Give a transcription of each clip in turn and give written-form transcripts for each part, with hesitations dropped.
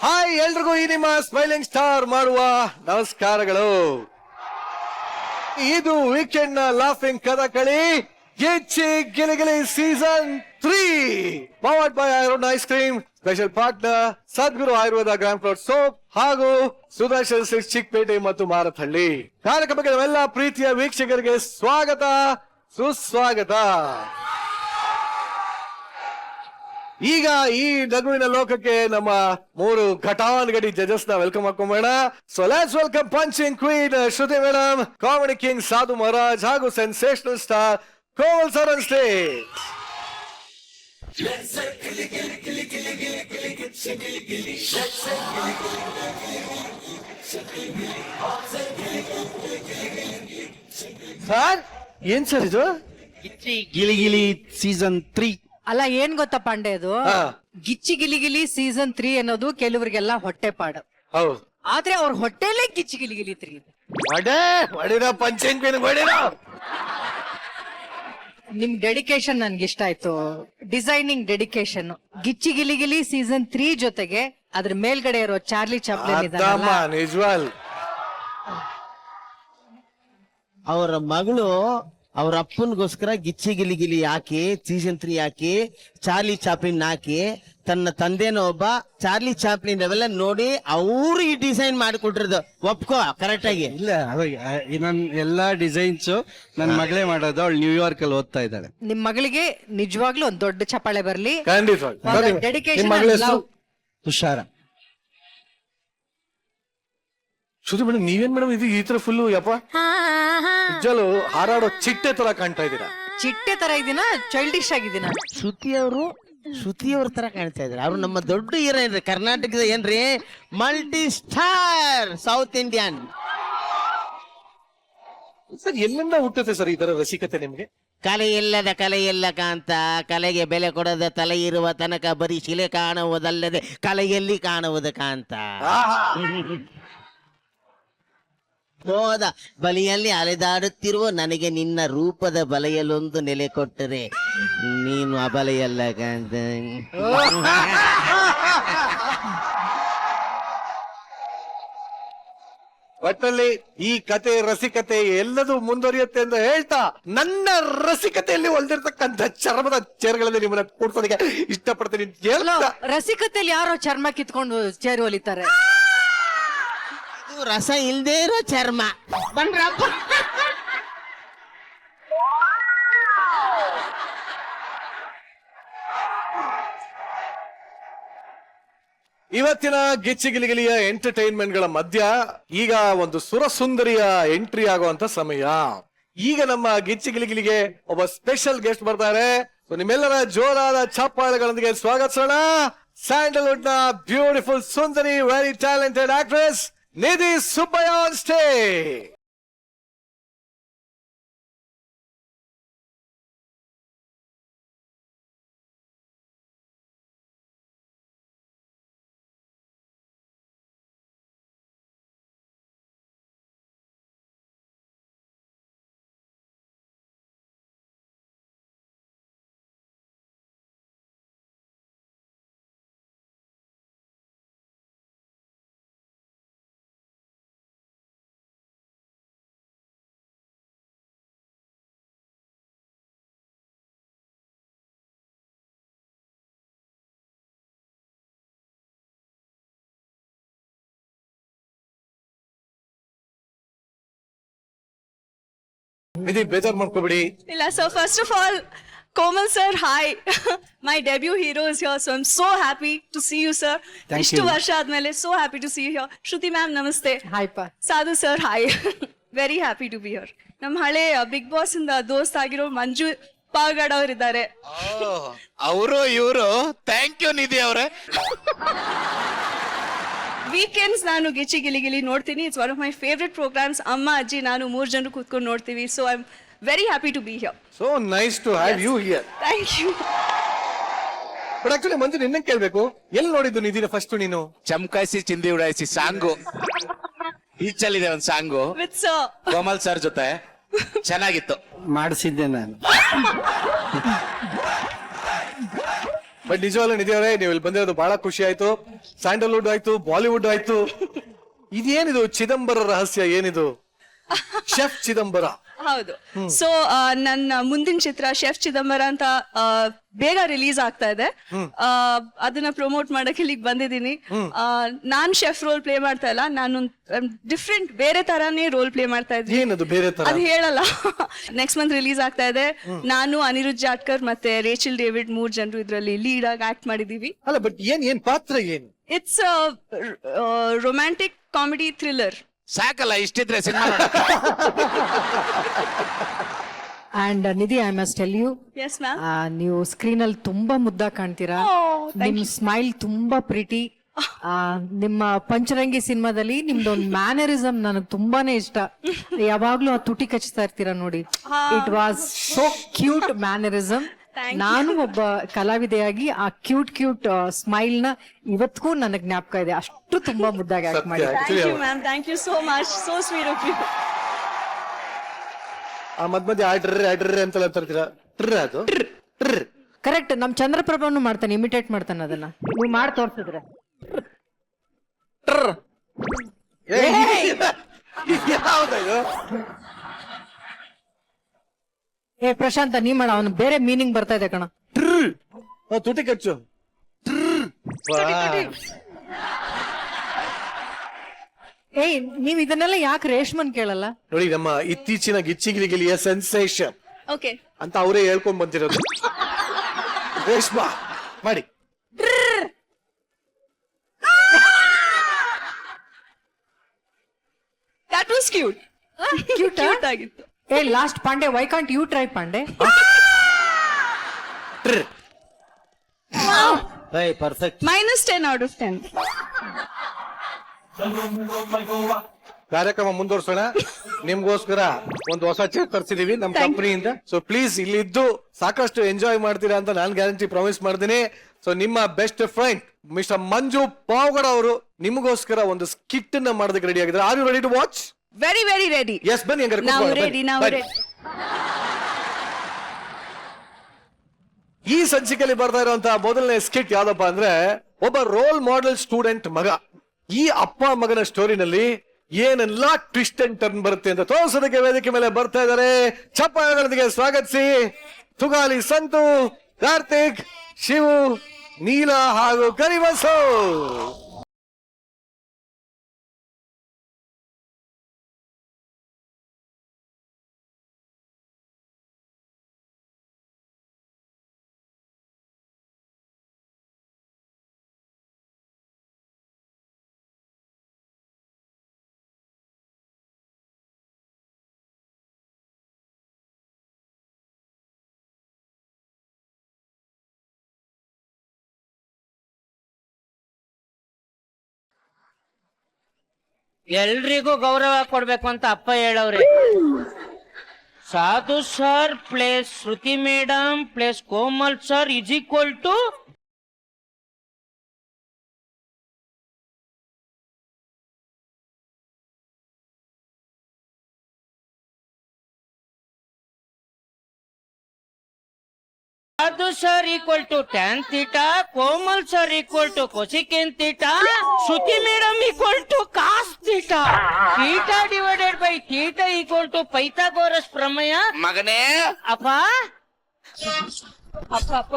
Hi ಎಲ್ರಿಗೂ ಈ ನಿಮ್ಮ ಸ್ಮೈಲಿಂಗ್ ಸ್ಟಾರ್ ಮಾಡುವ ನಮಸ್ಕಾರಗಳು. ಇದು ವೀಕೆಂಡ್ ನ laughing Kathakali Gicchi Giligili season 3 powered by Arun ice cream. Special partner Sadguru Ayurveda gram flour soap ಹಾಗೂ ಸುದರ್ಶನ್ ಸಿಲ್ಕ್ಸ್ ಚಿಕ್ಕಪೇಟೆ ಮತ್ತು ಮಾರತಹಳ್ಳಿ. ಕಾರ್ಯಕ್ರಮಕ್ಕೆ ನಾವೆಲ್ಲ ಪ್ರೀತಿಯ ವೀಕ್ಷಕರಿಗೆ ಸ್ವಾಗತ ಸುಸ್ವಾಗತ. ಈಗ ಈ ನಗುವಿನ ಲೋಕಕ್ಕೆ ನಮ್ಮ 3 ಘಟಾನುಗಡಿ ಜಜಸ್ ನ ವೆಲ್ಕಮ್ ಹಾಕೊಂಬೇಡ. So let's welcome punching queen Shruti madam, comedy king Sadhu Maharaj ಹಾಗೂ sensational star Komal sir on stage. Sir ಏನ್ ಸರ್ ಇದು? ಗಿಚ್ಚಿ ಗಿಲಿಗಿಲಿ ಸೀಸನ್ 3. ಅಲ್ಲ, ಏನ್ ಗೊತ್ತಾ ಪಾಂಡೆ, ಅದು ಗಿಚ್ಚಿ ಗಿಲಿಗಿಲಿ ಸೀಸನ್ 3 ಅನ್ನೋದು ಕೆಲವರಿಗೆಲ್ಲ ಹೊಟ್ಟೆ ಪಾಡು. ಹೌದು, ಆದ್ರೆ ಅವ್ರ ಹೊಟ್ಟೆಲೇ ಗಿಚ್ಚಿ ಗಿಲಿಗಿಲಿ 3 ಇದೆ. ಹೊಡಿರ ಪಂಚಿಂಗ್ ಕ್ವೀನ್ ಹೊಡಿರ. ನಿಮ್ ಡೆಡಿಕೇಶನ್ ನನ್ಗೆ ಇಷ್ಟ ಆಯ್ತು. Designing dedication. Gicchi Giligili season 3 ಜೊತೆಗೆ ಅದ್ರ ಮೇಲ್ಗಡೆ ಇರೋ ಚಾರ್ಲಿ ಚಾಪ್ಲಿನ್ ಇದ್ದಾರಲ್ಲ, ನಿಜವಾಲ್ ಅವರ ಮಗಳು ಅವ್ರ ಅಪ್ಪನ್ಗೋಸ್ಕರ ಗಿಚ್ಚಿ ಗಿಲಿಗಿಲಿ ಹಾಕಿ ಸೀಸನ್ 3 ಹಾಕಿ ಚಾರ್ಲಿ ಚಾಪ್ಲಿನ್ ಹಾಕಿ ತನ್ನ ತಂದೆನ ಒಬ್ಬ ಚಾರ್ಲಿ ಚಾಪ್ಲಿನ್ ಅವೆಲ್ಲ ನೋಡಿ ಅವ್ರು ಈ ಡಿಸೈನ್ ಮಾಡಿಕೊಟ್ಟಿರೋದು. ಒಪ್ಕೋ ಕರೆಕ್ಟ್ ಆಗಿ. ಇಲ್ಲ, ನನ್ ಎಲ್ಲಾ ಡಿಸೈನ್ಸ್ ನನ್ ಮಗಳೇ ಮಾಡೋದು. ಅವಳು ನ್ಯೂಯಾರ್ಕ್ ಅಲ್ಲಿ ಓದ್ತಾ ಇದ್ದಾಳೆ. ನಿಮ್ ಮಗಳಿಗೆ ನಿಜವಾಗ್ಲೂ ಒಂದ್ ದೊಡ್ಡ ಚಪ್ಪಾಳೆ ಬರ್ಲಿ. ಖಂಡಿತವಾಗಿ. ಡೆಡಿಕೇಶನ್. ತುಷಾರ. ಶ್ರುತಿ ಮೇಡಮ್, ನೀವೇನ್ ಮೇಡಮ್ ಇದು ಈ ತರ ಫುಲ್ ಯಪ್ಪ ನಿಜಲು ಹಾರಾಡೋ ಚಿಟ್ಟೆ ತರ ಕಾಣ್ತಾ ಇದ್ದೀರಾ. ಚಿಟ್ಟೆ ತರ ಇದೀನ, ಚೈಲ್ಡಿಶ್ ಆಗಿದ್ದೀನ? ಶ್ರುತಿಯವ್ರ ತರ ಕಾಣ್ತಾ ಇದ್ರು. ಅವ್ರು ನಮ್ಮ ದೊಡ್ಡ ಹೀರೋ ಏನ್ರಿ, ಕರ್ನಾಟಕದ ಏನ್ರಿ multi star south Indian. Sir ಎಲ್ಲಿಂದ ಹುಟ್ಟುತ್ತೆ ಸರ್ ಈ ತರ ರಸಿಕತೆ ನಿಮ್ಗೆ? ಕಲೆ ಎಲ್ಲ ಕಾಂತ, ಕಲೆಗೆ ಬೆಲೆ ಕೊಡದ ತಲೆ ಇರುವ ತನಕ ಬರೀ ಶಿಲೆ ಕಾಣುವುದಲ್ಲದೆ ಕಲೆಯಲ್ಲಿ ಕಾಣುವುದು ಕಾಂತ. ಹೋದ ಬಲಿಯಲ್ಲಿ ಅಲೆದಾಡುತ್ತಿರುವ ನನಗೆ ನಿನ್ನ ರೂಪದ ಬಲೆಯಲ್ಲೊಂದು ನೆಲೆ ಕೊಟ್ಟರೆ ನೀನು ಅಬಲೆಯಲ್ಲ ಕಾಂತ. ಒಟ್ಟಲ್ಲಿ ಈ ಕತೆ ರಸಿಕತೆ ಎಲ್ಲದೂ ಮುಂದುವರಿಯುತ್ತೆ ಅಂತ ಹೇಳ್ತಾ, ನನ್ನ ರಸಿಕತೆಯಲ್ಲಿ ಹೊಲ್ದಿರ್ತಕ್ಕಂಥ ಚರ್ಮದ ಚೇರ್ಗಳಲ್ಲಿ ನಿಮ್ಮನ್ನ ಕೂಡ್ಸೋದಕ್ಕೆ ಇಷ್ಟಪಡ್ತೀನಿ. ರಸಿಕತೆಯಲ್ಲಿ ಯಾರೋ ಚರ್ಮ ಕಿತ್ಕೊಂಡು ಚೇರು ಹೊಲಿತಾರೆ. ರಸ ಇಲ್ದೇ ಇರೋ ಚರ್ಮ. ಬನ್ರಪ್ಪ. ಇವತ್ತಿನ ಗಿಚ್ಚಿಗಿಲಿಗಿಲಿಯ ಎಂಟರ್ಟೈನ್ಮೆಂಟ್ ಗಳ ಮಧ್ಯ ಈಗ ಒಂದು ಸುರಸುಂದರಿಯ ಎಂಟ್ರಿ ಆಗುವಂತ ಸಮಯ. ಈಗ ನಮ್ಮ ಗಿಚ್ಚಿಗಿಲಿಗಿಲಿಗೆ ಒಬ್ಬ ಸ್ಪೆಷಲ್ ಗೆಸ್ಟ್ ಬರ್ತಾರೆ. ನಿಮ್ಮೆಲ್ಲರ ಜೋರಾದ ಚಪ್ಪಾಳೆಗಳೊಂದಿಗೆ ಸ್ವಾಗತಿಸೋಣ ಸ್ಯಾಂಡಲ್ವುಡ್ ನ ಬ್ಯೂಟಿಫುಲ್ ಸುಂದರಿ, very talented actress Nidhi Subbaiah on stage. Nidhi, ಬೇಜಾರ್ ಮಾಡ್ಕೋಬಿಡಿ. ಇಲ್ಲ sir, first of all Komal sir, hi. My debut hero is here, so I'm so happy to see you, sir. Ishtu varsha admele, so happy to see you here. Shruti ma'am, namaste. Hi pa. Sadhu sir, hi. Very happy to be here. Nam hale Big Boss inda dost agiro Manju Pagad ಅವರು ಇದ್ದಾರೆ. ಅವರು ಇವರು thank you ನಿಧಿ ಅವರೇ. Weekends ನಾನು ಗಿಚ್ಚಿ ಗಿಲಿಗಿಲಿ ನೋಡ್ತೀನಿ. It's one of my favourite programmes. ಅಮ್ಮ ಅಜ್ಜಿ ನಾನು 3 ಜನರು ಕೂತ್ಕೊಂಡು ನೋಡ್ತೀವಿ. So I am very happy to be here. So nice to have you here. Thank you. But actually Manju, ನಿನ್ನ ಕೇಳ್ಬೇಕು, ಎಲ್ಲಿ ನೋಡಿದ್ದು ನಿಧಿನ ಫಸ್ಟ್ ನೀನು? ಚಮಕಾಯಿಸಿ ಚಿಂದಿ ಉಡಾಯಿಸಿ ಸಾಂಗು ಈಚಲ್ಲಿದೆ ಒಂದು song with sir Komal sir ಜೊತೆ ಚೆನ್ನಾಗಿತ್ತು. ಮಾಡಿಸಿದ್ದೆ ನಾನು. ಬಟ್ ನಿಜವಾಗ್ಲೂ ನಿಧಿಯವರೇ ನೀವು ಇಲ್ಲಿ ಬಂದಿರೋದು ಬಹಳ ಖುಷಿ ಆಯ್ತು. ಸ್ಯಾಂಡಲ್ವುಡ್ ಆಯ್ತು, ಬಾಲಿವುಡ್ ಆಯ್ತು. ಇದೇನಿದು ಚಿದಂಬರ ರಹಸ್ಯ ಏನಿದು? ಶೆಫ್ ಚಿದಂಬರ. ಹೌದು. ಸೊ ನನ್ನ ಮುಂದಿನ ಚಿತ್ರ ಶೆಫ್ ಚಿದಂಬರ ಅಂತ ಬೇಗ ರಿಲೀಸ್ ಆಗ್ತಾ ಇದೆ. ಅದನ್ನ ಪ್ರಮೋಟ್ ಮಾಡಕ್ಕೆ ಇಲ್ಲಿಗೆ ಬಂದಿದ್ದೀನಿ. ನಾನ್ ಶೆಫ್ ರೋಲ್ ಪ್ಲೇ ಮಾಡ್ತಾ ಇಲ್ಲ, ನಾನು ಡಿಫ್ರೆಂಟ್ ಬೇರೆ ತರಾನೇ ರೋಲ್ ಪ್ಲೇ ಮಾಡ್ತಾ ಇದ್ದೀನಿ. ಏನದು ಬೇರೆ ತರ? ಅದು ಹೇಳಲ್ಲ. ನೆಕ್ಸ್ಟ್ ಮಂತ್ ರಿಲೀಸ್ ಆಗ್ತಾ ಇದೆ. ನಾನು, ಅನಿರುದ್ಧ್ ಜಾಟ್ಕರ್ ಮತ್ತೆ ರೇಚಲ್ ಡೇವಿಡ್ 3 ಜನರು ಇದ್ರಲ್ಲಿ ಲೀಡ್ ಆಗಿ ಆಕ್ಟ್ ಮಾಡಿದೀವಿ. ಅಲ್ಲ ಬಟ್ ಏನ್ ಪಾತ್ರ ಏನು? It's romantic comedy thriller. ಸಾಕಲ್ಲ ಇಷ್ಟಿದ್ರೆ cinema and Nidhi, I must tell you, yes ma'am. ನೀವು ಸ್ಕ್ರೀನ್ ಅಲ್ಲಿ ತುಂಬಾ ಮುದ್ದಾಗಿ ಕಾಣ್ತೀರಾ. ನಿಮ್ ಸ್ಮೈಲ್ ತುಂಬಾ ಪ್ರಿಟಿ. ನಿಮ್ಮ ಪಂಚರಂಗಿ ಸಿನಿಮಾದಲ್ಲಿ ನಿಮ್ದೊಂದು ಮ್ಯಾನರಿಸಮ್ ನನಗೆ ತುಂಬಾನೇ ಇಷ್ಟ. ಯಾವಾಗ್ಲೂ ಆ ತುಟಿ ಕಚ್ತಾ ಇರ್ತೀರಾ ನೋಡಿ. It was so cute mannerism. ನಾನು ಒಬ್ಬ ಕಲಾವಿದೆಯಾಗಿ ಆ ಕ್ಯೂಟ್ ಸ್ಮೈಲ್ ನ ಇವತ್ತಿಗೂ ನನಗ್ ಜ್ಞಾಪಕ ಇದೆ. ಅಷ್ಟು ತುಂಬಾ ಮುದ್ದಾಗಿ ಆಕ್ಟ್ ಮಾಡಿ. Thank you, ma'am. Thank you so much. So sweet of you. ಆ ಮಧ್ಯ ಆಡ್ರೆ ಅಂತೆಲ್ಲ ತರ್ತೀರಾ? ಅದು ಕರೆಕ್ಟ್. ನಮ್ ಚಂದ್ರಪ್ರಭನು ಮಾಡ್ತಾನೆ, ಇಮಿಟೇಟ್ ಮಾಡ್ತಾನೆ ಅದನ್ನ. ನೀವು ಮಾಡಿ ತೋರ್ಸಿದ್ರೆ ಯಾವ್ದು? ಏ ಪ್ರಶಾಂತ, ನೀ ಮಾಡ, ಅವನು ಬೇರೆ ಮೀನಿಂಗ್ ಬರ್ತಾ ಇದೆ ಕಣ. ತುಟಿ ಕಚ್ಚು. ಏಯ್, ನೀವ್ ಇದನ್ನೆಲ್ಲ ಯಾಕೆ ರೇಷ್ಮನ್ ಕೇಳಲ್ಲ? ನೋಡಿ, ನಮ್ಮ ಇತ್ತೀಚಿನ ಗಿಚ್ಚಿಗಿಲಿಗಿಲಿಯ ಸೆನ್ಸೇಷನ್ Okay. ಅಂತ ಅವರೇ ಹೇಳ್ಕೊಂಡ್ ಬಂದಿರೋದು. ರೇಷ್ಮಾ ಮಾಡಿ. That was cute. Cute ಆಗಿತ್ತು. ಏ last Pandey, why can't you try Pandey? Perfect. -10 out of 10. ಕಾರ್ಯಕ್ರಮ ಮುಂದುವರ್ಸೋಣ. ನಿಮ್ಗೋಸ್ಕರ ಒಂದು ಹೊಸ ಚೇರ್ ತರಿಸಿದೀವಿ ನಮ್ಮ ಕಂಪನಿಯಿಂದ. ಸೊ ಪ್ಲೀಸ್ ಇಲ್ಲಿದ್ದು ಸಾಕಷ್ಟು ಎಂಜಾಯ್ ಮಾಡ್ತೀರಾ ಅಂತ ನಾನು ಗ್ಯಾರಂಟಿ ಪ್ರಾಮಿಸ್ ಮಾಡ್ತೀನಿ. ಸೊ ನಿಮ್ಮ best friend mister Manju Pavagada ಅವರು ನಿಮಗೋಸ್ಕರ ಒಂದು ಸ್ಕಿಟ್ ನ ಮಾಡೋದಕ್ಕೆ ರೆಡಿ ಆಗಿದ್ದಾರೆ. Are you ready to watch? Very, very ready. Yes, ಬನ್ನಿ ಹಂಗಾರೆ. Now ಕೂತ್ಕೊಳ್ಳಿ, ready, now ಬನ್ನಿ. ready. ಈ ಸಂಚಿಕೆಯಲ್ಲಿ ಬರ್ತಾ ಇರುವಂತಹ ಮೊದಲನೇ ಸ್ಕಿಟ್ ಯಾವ್ದಪ್ಪ ಅಂದ್ರೆ, ಒಬ್ಬ ರೋಲ್ ಮಾಡೆಲ್ ಸ್ಟೂಡೆಂಟ್ ಮಗ ಈ ಅಪ್ಪ ಮಗನ ಸ್ಟೋರಿನಲ್ಲಿ ಏನೆಲ್ಲ ಟ್ವಿಸ್ಟ್ ಅಂಡ್ ಟರ್ನ್ ಬರುತ್ತೆ ಅಂತ ತೋರಿಸೋದಕ್ಕೆ ವೇದಿಕೆ ಮೇಲೆ ಬರ್ತಾ ಇದ್ದಾರೆ. ಚಪ್ಪಾಳೆಗಳೊಂದಿಗೆ ಸ್ವಾಗತಿಸಿ ತುಗಾಲಿ ಸಂತು, ಕಾರ್ತಿಕ್, ಶಿವು, ನೀಲ ಹಾಗೂ ಕರಿಬಸು. ಎಲ್ರಿಗೂ ಗೌರವ ಕೊಡ್ಬೇಕು ಅಂತ ಅಪ್ಪ ಹೇಳವ್ರೆ. Sadhu sir plus Shruti madam plus Komal sir is equal to Sadhu sir equal to tan theta, Komal sir equal to cosecant theta, Shruti madam equal to cos theta, theta divided by theta equal to Pythagoras ಪ್ರಮೇಯ. ಮಗನೇ ಅಪ್ಪ ಅಪ್ಪ ಅಪ್ಪ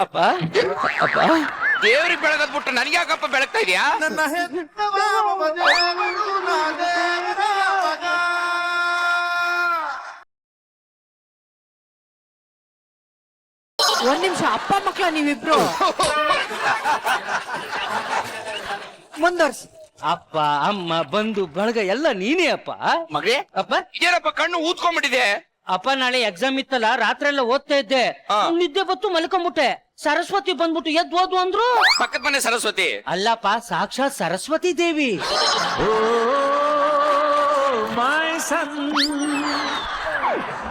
ಅಪ್ಪ ಅಪ್ಪ ದೇವ್ರಿಗೆ ಬೆಳಗದ್ಬಿಟ್ಟು ನನ್ಗೆ ಯಾಕಪ್ಪ ಬೆಳಗ್ತಾ ಇದೆಯಾ? ಒಂದ್ ನಿಮಿಷ, ಅಪ್ಪ ಮಕ್ಳ ನೀವಿಬ್ರು ಮುಂದುವರ್ಸಿ. ಅಪ್ಪ ಅಮ್ಮ ಬಂಧು ಬಳಗ ಎಲ್ಲ ನೀನೇ ಅಪ್ಪ. ಮಗನೇ ಅಪ್ಪ ಇದೇನಪ್ಪ ಕಣ್ಣು ಊದ್ಕೊಂಡ್ಬಿಟ್ಟಿದೆ? ಅಪ್ಪ ನಾಳೆ ಎಕ್ಸಾಮ್ ಇತ್ತಲ್ಲ, ರಾತ್ರಿ ಎಲ್ಲ ಓದ್ತಾ ಇದ್ದೆ, ನಿದ್ದೆ ಬತ್ತು ಮಲ್ಕೊಂಬಿಟ್ಟೆ. ಸರಸ್ವತಿ ಬಂದ್ಬಿಟ್ಟು ಎದ್ದು ಓದು ಅಂದ್ರು. ಪಕ್ಕದ ಮನೆ ಸರಸ್ವತಿ ಅಲ್ಲಪ್ಪ, ಸಾಕ್ಷಾತ್ ಸರಸ್ವತಿ ದೇವಿ.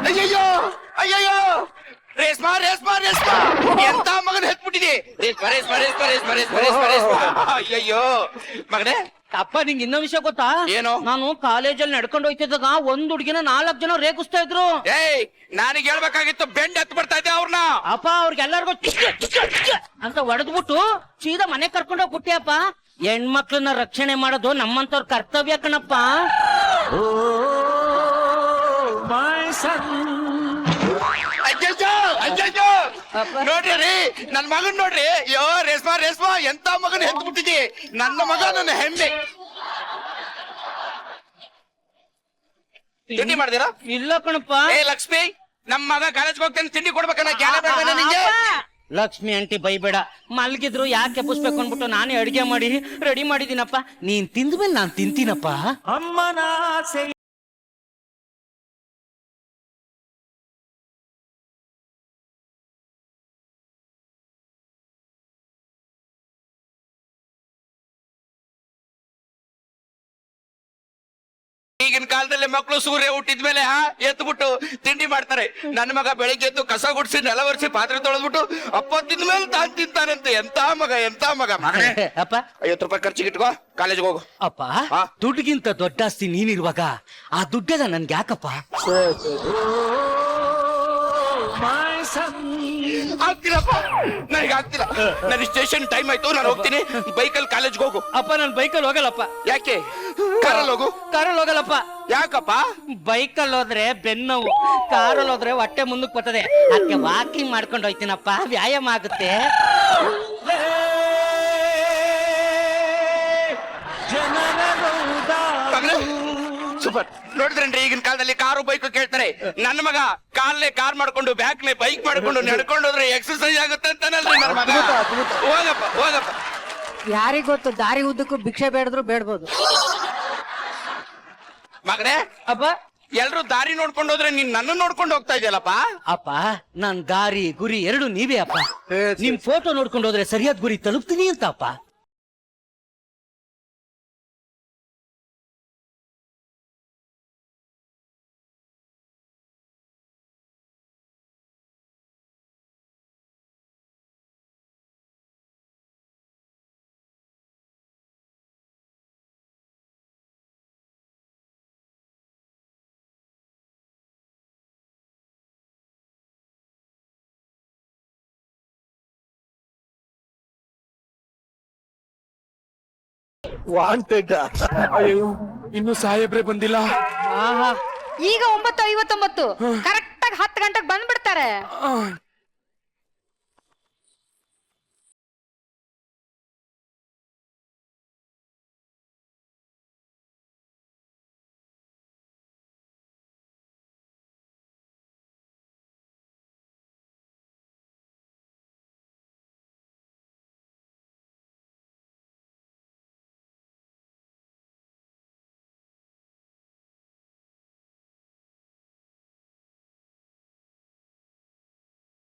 ಅಯ್ಯಯ್ಯೋ ಅಯ್ಯಯ್ಯೋ, ರೇಷ್ಮಾ ರೇಷ್ಮಾ ರೇಷ್ಮಾ, ಎಂತ ಮಗನ ಹೆತ್ಬಿಟ್ಟಿದೆ. ರೇಷ್ಮಾ ರೇಷ್ಮಾ ರೇಷ್ಮಾ ರೇಷ್ಮಾ ರೇಷ್ಮಾ ರೇಷ್ಮಾ ರೇಷ್ಮಾ. ಅಯ್ಯಯ್ಯೋ ಮಗನೇ, ಅಪ್ಪ ನಿಂಗೆ ಇನ್ನೊಂದ್ ವಿಷಯ ಗೊತ್ತಾ? ಏನು? ನಾನು ಕಾಲೇಜಲ್ಲಿ ನಡ್ಕೊಂಡು ಹೋಗ್ತಿದ್ದಾಗ ಒಂದ್ ಹುಡುಗಿನ 4 ಜನ ರೇಗಿಸ್ತಾ ಇದ್ರು. ಏಯ್ ನನಗೆ ಹೇಳ್ಬೇಕಾಗಿತ್ತು, ಬೆಂಡ್ ಎತ್ತು ಬರ್ತಾ ಇದ್ದೆ ಅವ್ರನ್ನ. ಅಪ್ಪ ಅವ್ರಿಗೆಲ್ಲರಿಗೂ ಅಂತ ಹೊಡೆದ್ಬಿಟ್ಟು ಸೀದಾ ಮನೆ ಕರ್ಕೊಂಡು ಹೋಗ್ಬಿಟ್ಟಿಯಪ್ಪ. ಹೆಣ್ಮಕ್ಳನ್ನ ರಕ್ಷಣೆ ಮಾಡೋದು ನಮ್ಮಂತವ್ರ ಕರ್ತವ್ಯ ಕಣಪ್ಪ. ಅಜ್ಜೋ ನೋಡ್ರಿ ರೀ, ನನ್ ಮಗನ್ ನೋಡ್ರಿ. ಅಯ್ಯೋ ರೇಷ್ಮಾ ಎಂತ ಮಗನ್ ಹೆತ್ತು ಬಿಟ್ಟಿದಿ. ನನ್ನ ಮಗ ನನ್ನ ಹೆಮ್ಮೆ. ತಿಂಡಿ ಮಾಡ್ದಿರಾ? ಇಲ್ಲ ಕಣಪ್ಪ. ಏ ಲಕ್ಷ್ಮಿ, ನಮ್ ಮಗ ಕಾಲೇಜ್ಗೆ ಹೋಗ್ತೇನೆ, ತಿಂಡಿ ಕೊಡ್ಬೇಕನ್ನ ಜ್ಞಾನ ಬೇಡ ನಿಂಗೆ? ಲಕ್ಷ್ಮಿ ಆಂಟಿ ಬೈಬೇಡ. ಮಲ್ಗಿದ್ರು ಯಾಕೆ ಎಬ್ಬಿಸ್ಬೇಕು ಅನ್ಬಿಟ್ಟು ನಾನೇ ಅಡಿಗೆ ಮಾಡಿ ರೆಡಿ ಮಾಡಿದೀನಪ್ಪ. ನೀನ್ ತಿಂದ್ಮೇಲೆ ನಾನ್ ತಿಂತೀನಪ್ಪ. ಈಗಿನ ಕಾಲದಲ್ಲಿ ಮಕ್ಕಳು ಸೂರ್ಯ ಹುಟ್ಟಿದ್ಮೇಲೆ ಎತ್ಬಿಟ್ಟು ತಿಂಡಿ ಮಾಡ್ತಾರೆ. ನನ್ನ ಮಗ ಬೆಳಿಗ್ಗೆ ಎದ್ದು ಕಸ ಗುಡಿಸಿ ನೆಲ ಒರೆಸಿ ಪಾತ್ರೆ ತೊಳೆದ್ಬಿಟ್ಟು ಅಪ್ಪ ತಿಂದ ಮೇಲೆ ತಾನು ತಿಂತಾನಂತೆ. ಎಂತ ಮಗ ಮಗನೇ. ಅಪ್ಪ 50 ರೂಪಾಯಿ ಖರ್ಚಿಗೆ ಇಟ್ಕೋ, ಕಾಲೇಜ್ಗೆ ಹೋಗು. ಅಪ್ಪ ದುಡ್ಡಿಗಿಂತ ದೊಡ್ಡ ಆಸ್ತಿ ನೀನಿರುವಾಗ ಆ ದುಡ್ಡೆಲ್ಲ ನನ್ಗೆ ಯಾಕಪ್ಪ? ಆಗ್ತಿಲ್ಲಪ್ಪ, ನನಗೆ ಆಗ್ತಿಲ್ಲ. ನನ್ನ ಸ್ಟೇಷನ್ ಟೈಮ್ ಆಯ್ತು, ನಾನು ಹೋಗ್ತೀನಿ. ಬೈಕಲ್ಲಿ ಕಾಲೇಜ್ಗೆ ಹೋಗು. ಅಪ್ಪ ನಾನು ಬೈಕಲ್ಲಿ ಹೋಗಲ್ಲಪ್ಪ. ಯಾಕೆ? ಕಾರಲ್ಲಿ ಹೋಗು. ಕಾರಲ್ಲಿ ಹೋಗಲ್ಲಪ್ಪ. ಯಾಕಪ್ಪ? ಬೈಕಲ್ಲಿ ಹೋದ್ರೆ ಬೆನ್ನೋವು, ಕಾರಲ್ಲಿ ಹೋದ್ರೆ ಹೊಟ್ಟೆ ಮುಂದಕ್ಕೆ ಬರ್ತದೆ. ಅದಕ್ಕೆ ವಾಕಿಂಗ್ ಮಾಡ್ಕೊಂಡು ಹೋಯ್ತೀನಪ್ಪ, ವ್ಯಾಯಾಮ ಆಗುತ್ತೆ. ಸೂಪರ್. ನೋಡಿದ್ರೇನ್ರಿ, ಈಗಿನ ಕಾಲದಲ್ಲಿ ಕಾರು ಬೈಕ್ ಕೇಳ್ತಾರೆ. ನನ್ನ ಮಗ ಕಾಲೇ ಕಾರ್ ಮಾಡ್ಕೊಂಡು ಬ್ಯಾಕ್ಲೆ ಬೈಕ್ ಮಾಡ್ಕೊಂಡು ನಡ್ಕೊಂಡು ಹೋದ್ರೆ ಎಕ್ಸರ್ಸೈಸ್ ಆಗುತ್ತೆ ಅಂತಾನಲ್ರಿ ನನ್ನ ಮಗ. ಹೋಗಪ್ಪ. ಯಾರಿಗ್ ಗೊತ್ತು, ದಾರಿ ಉದ್ದಕ್ಕೂ ಭಿಕ್ಷೆ ಬೇಡದ್ರು ಬೇಡ್ಬೋದು. ಮಗನೇ, ಅಪ್ಪ ಎಲ್ರು ದಾರಿ ನೋಡ್ಕೊಂಡು ಹೋದ್ರೆ ನೀನ್ ನನ್ನ ನೋಡ್ಕೊಂಡು ಹೋಗ್ತಾ ಇದೆಯಲ್ಲಪ್ಪ. ಅಪ್ಪ ನಾನ್ ದಾರಿ ಗುರಿ ಎರಡು ನೀವೇ ಅಪ್ಪ. ನಿಮ್ ಫೋಟೋ ನೋಡ್ಕೊಂಡು ಹೋದ್ರೆ ಸರಿಯಾದ ಗುರಿ ತಲುಪ್ತೀನಿ ಅಂತ ಅಪ್ಪ. ವಾಂಟೆಡ್. ಅಯ್ಯೋ, ಇನ್ನು ಸಾಹೇಬ್ರೆ ಬಂದಿಲ್ಲ. ಈಗ 9:59 ಕರೆಕ್ಟ್ ಆಗಿ 10 ಗಂಟೆಗೆ ಬಂದ್ಬಿಡ್ತಾರೆ.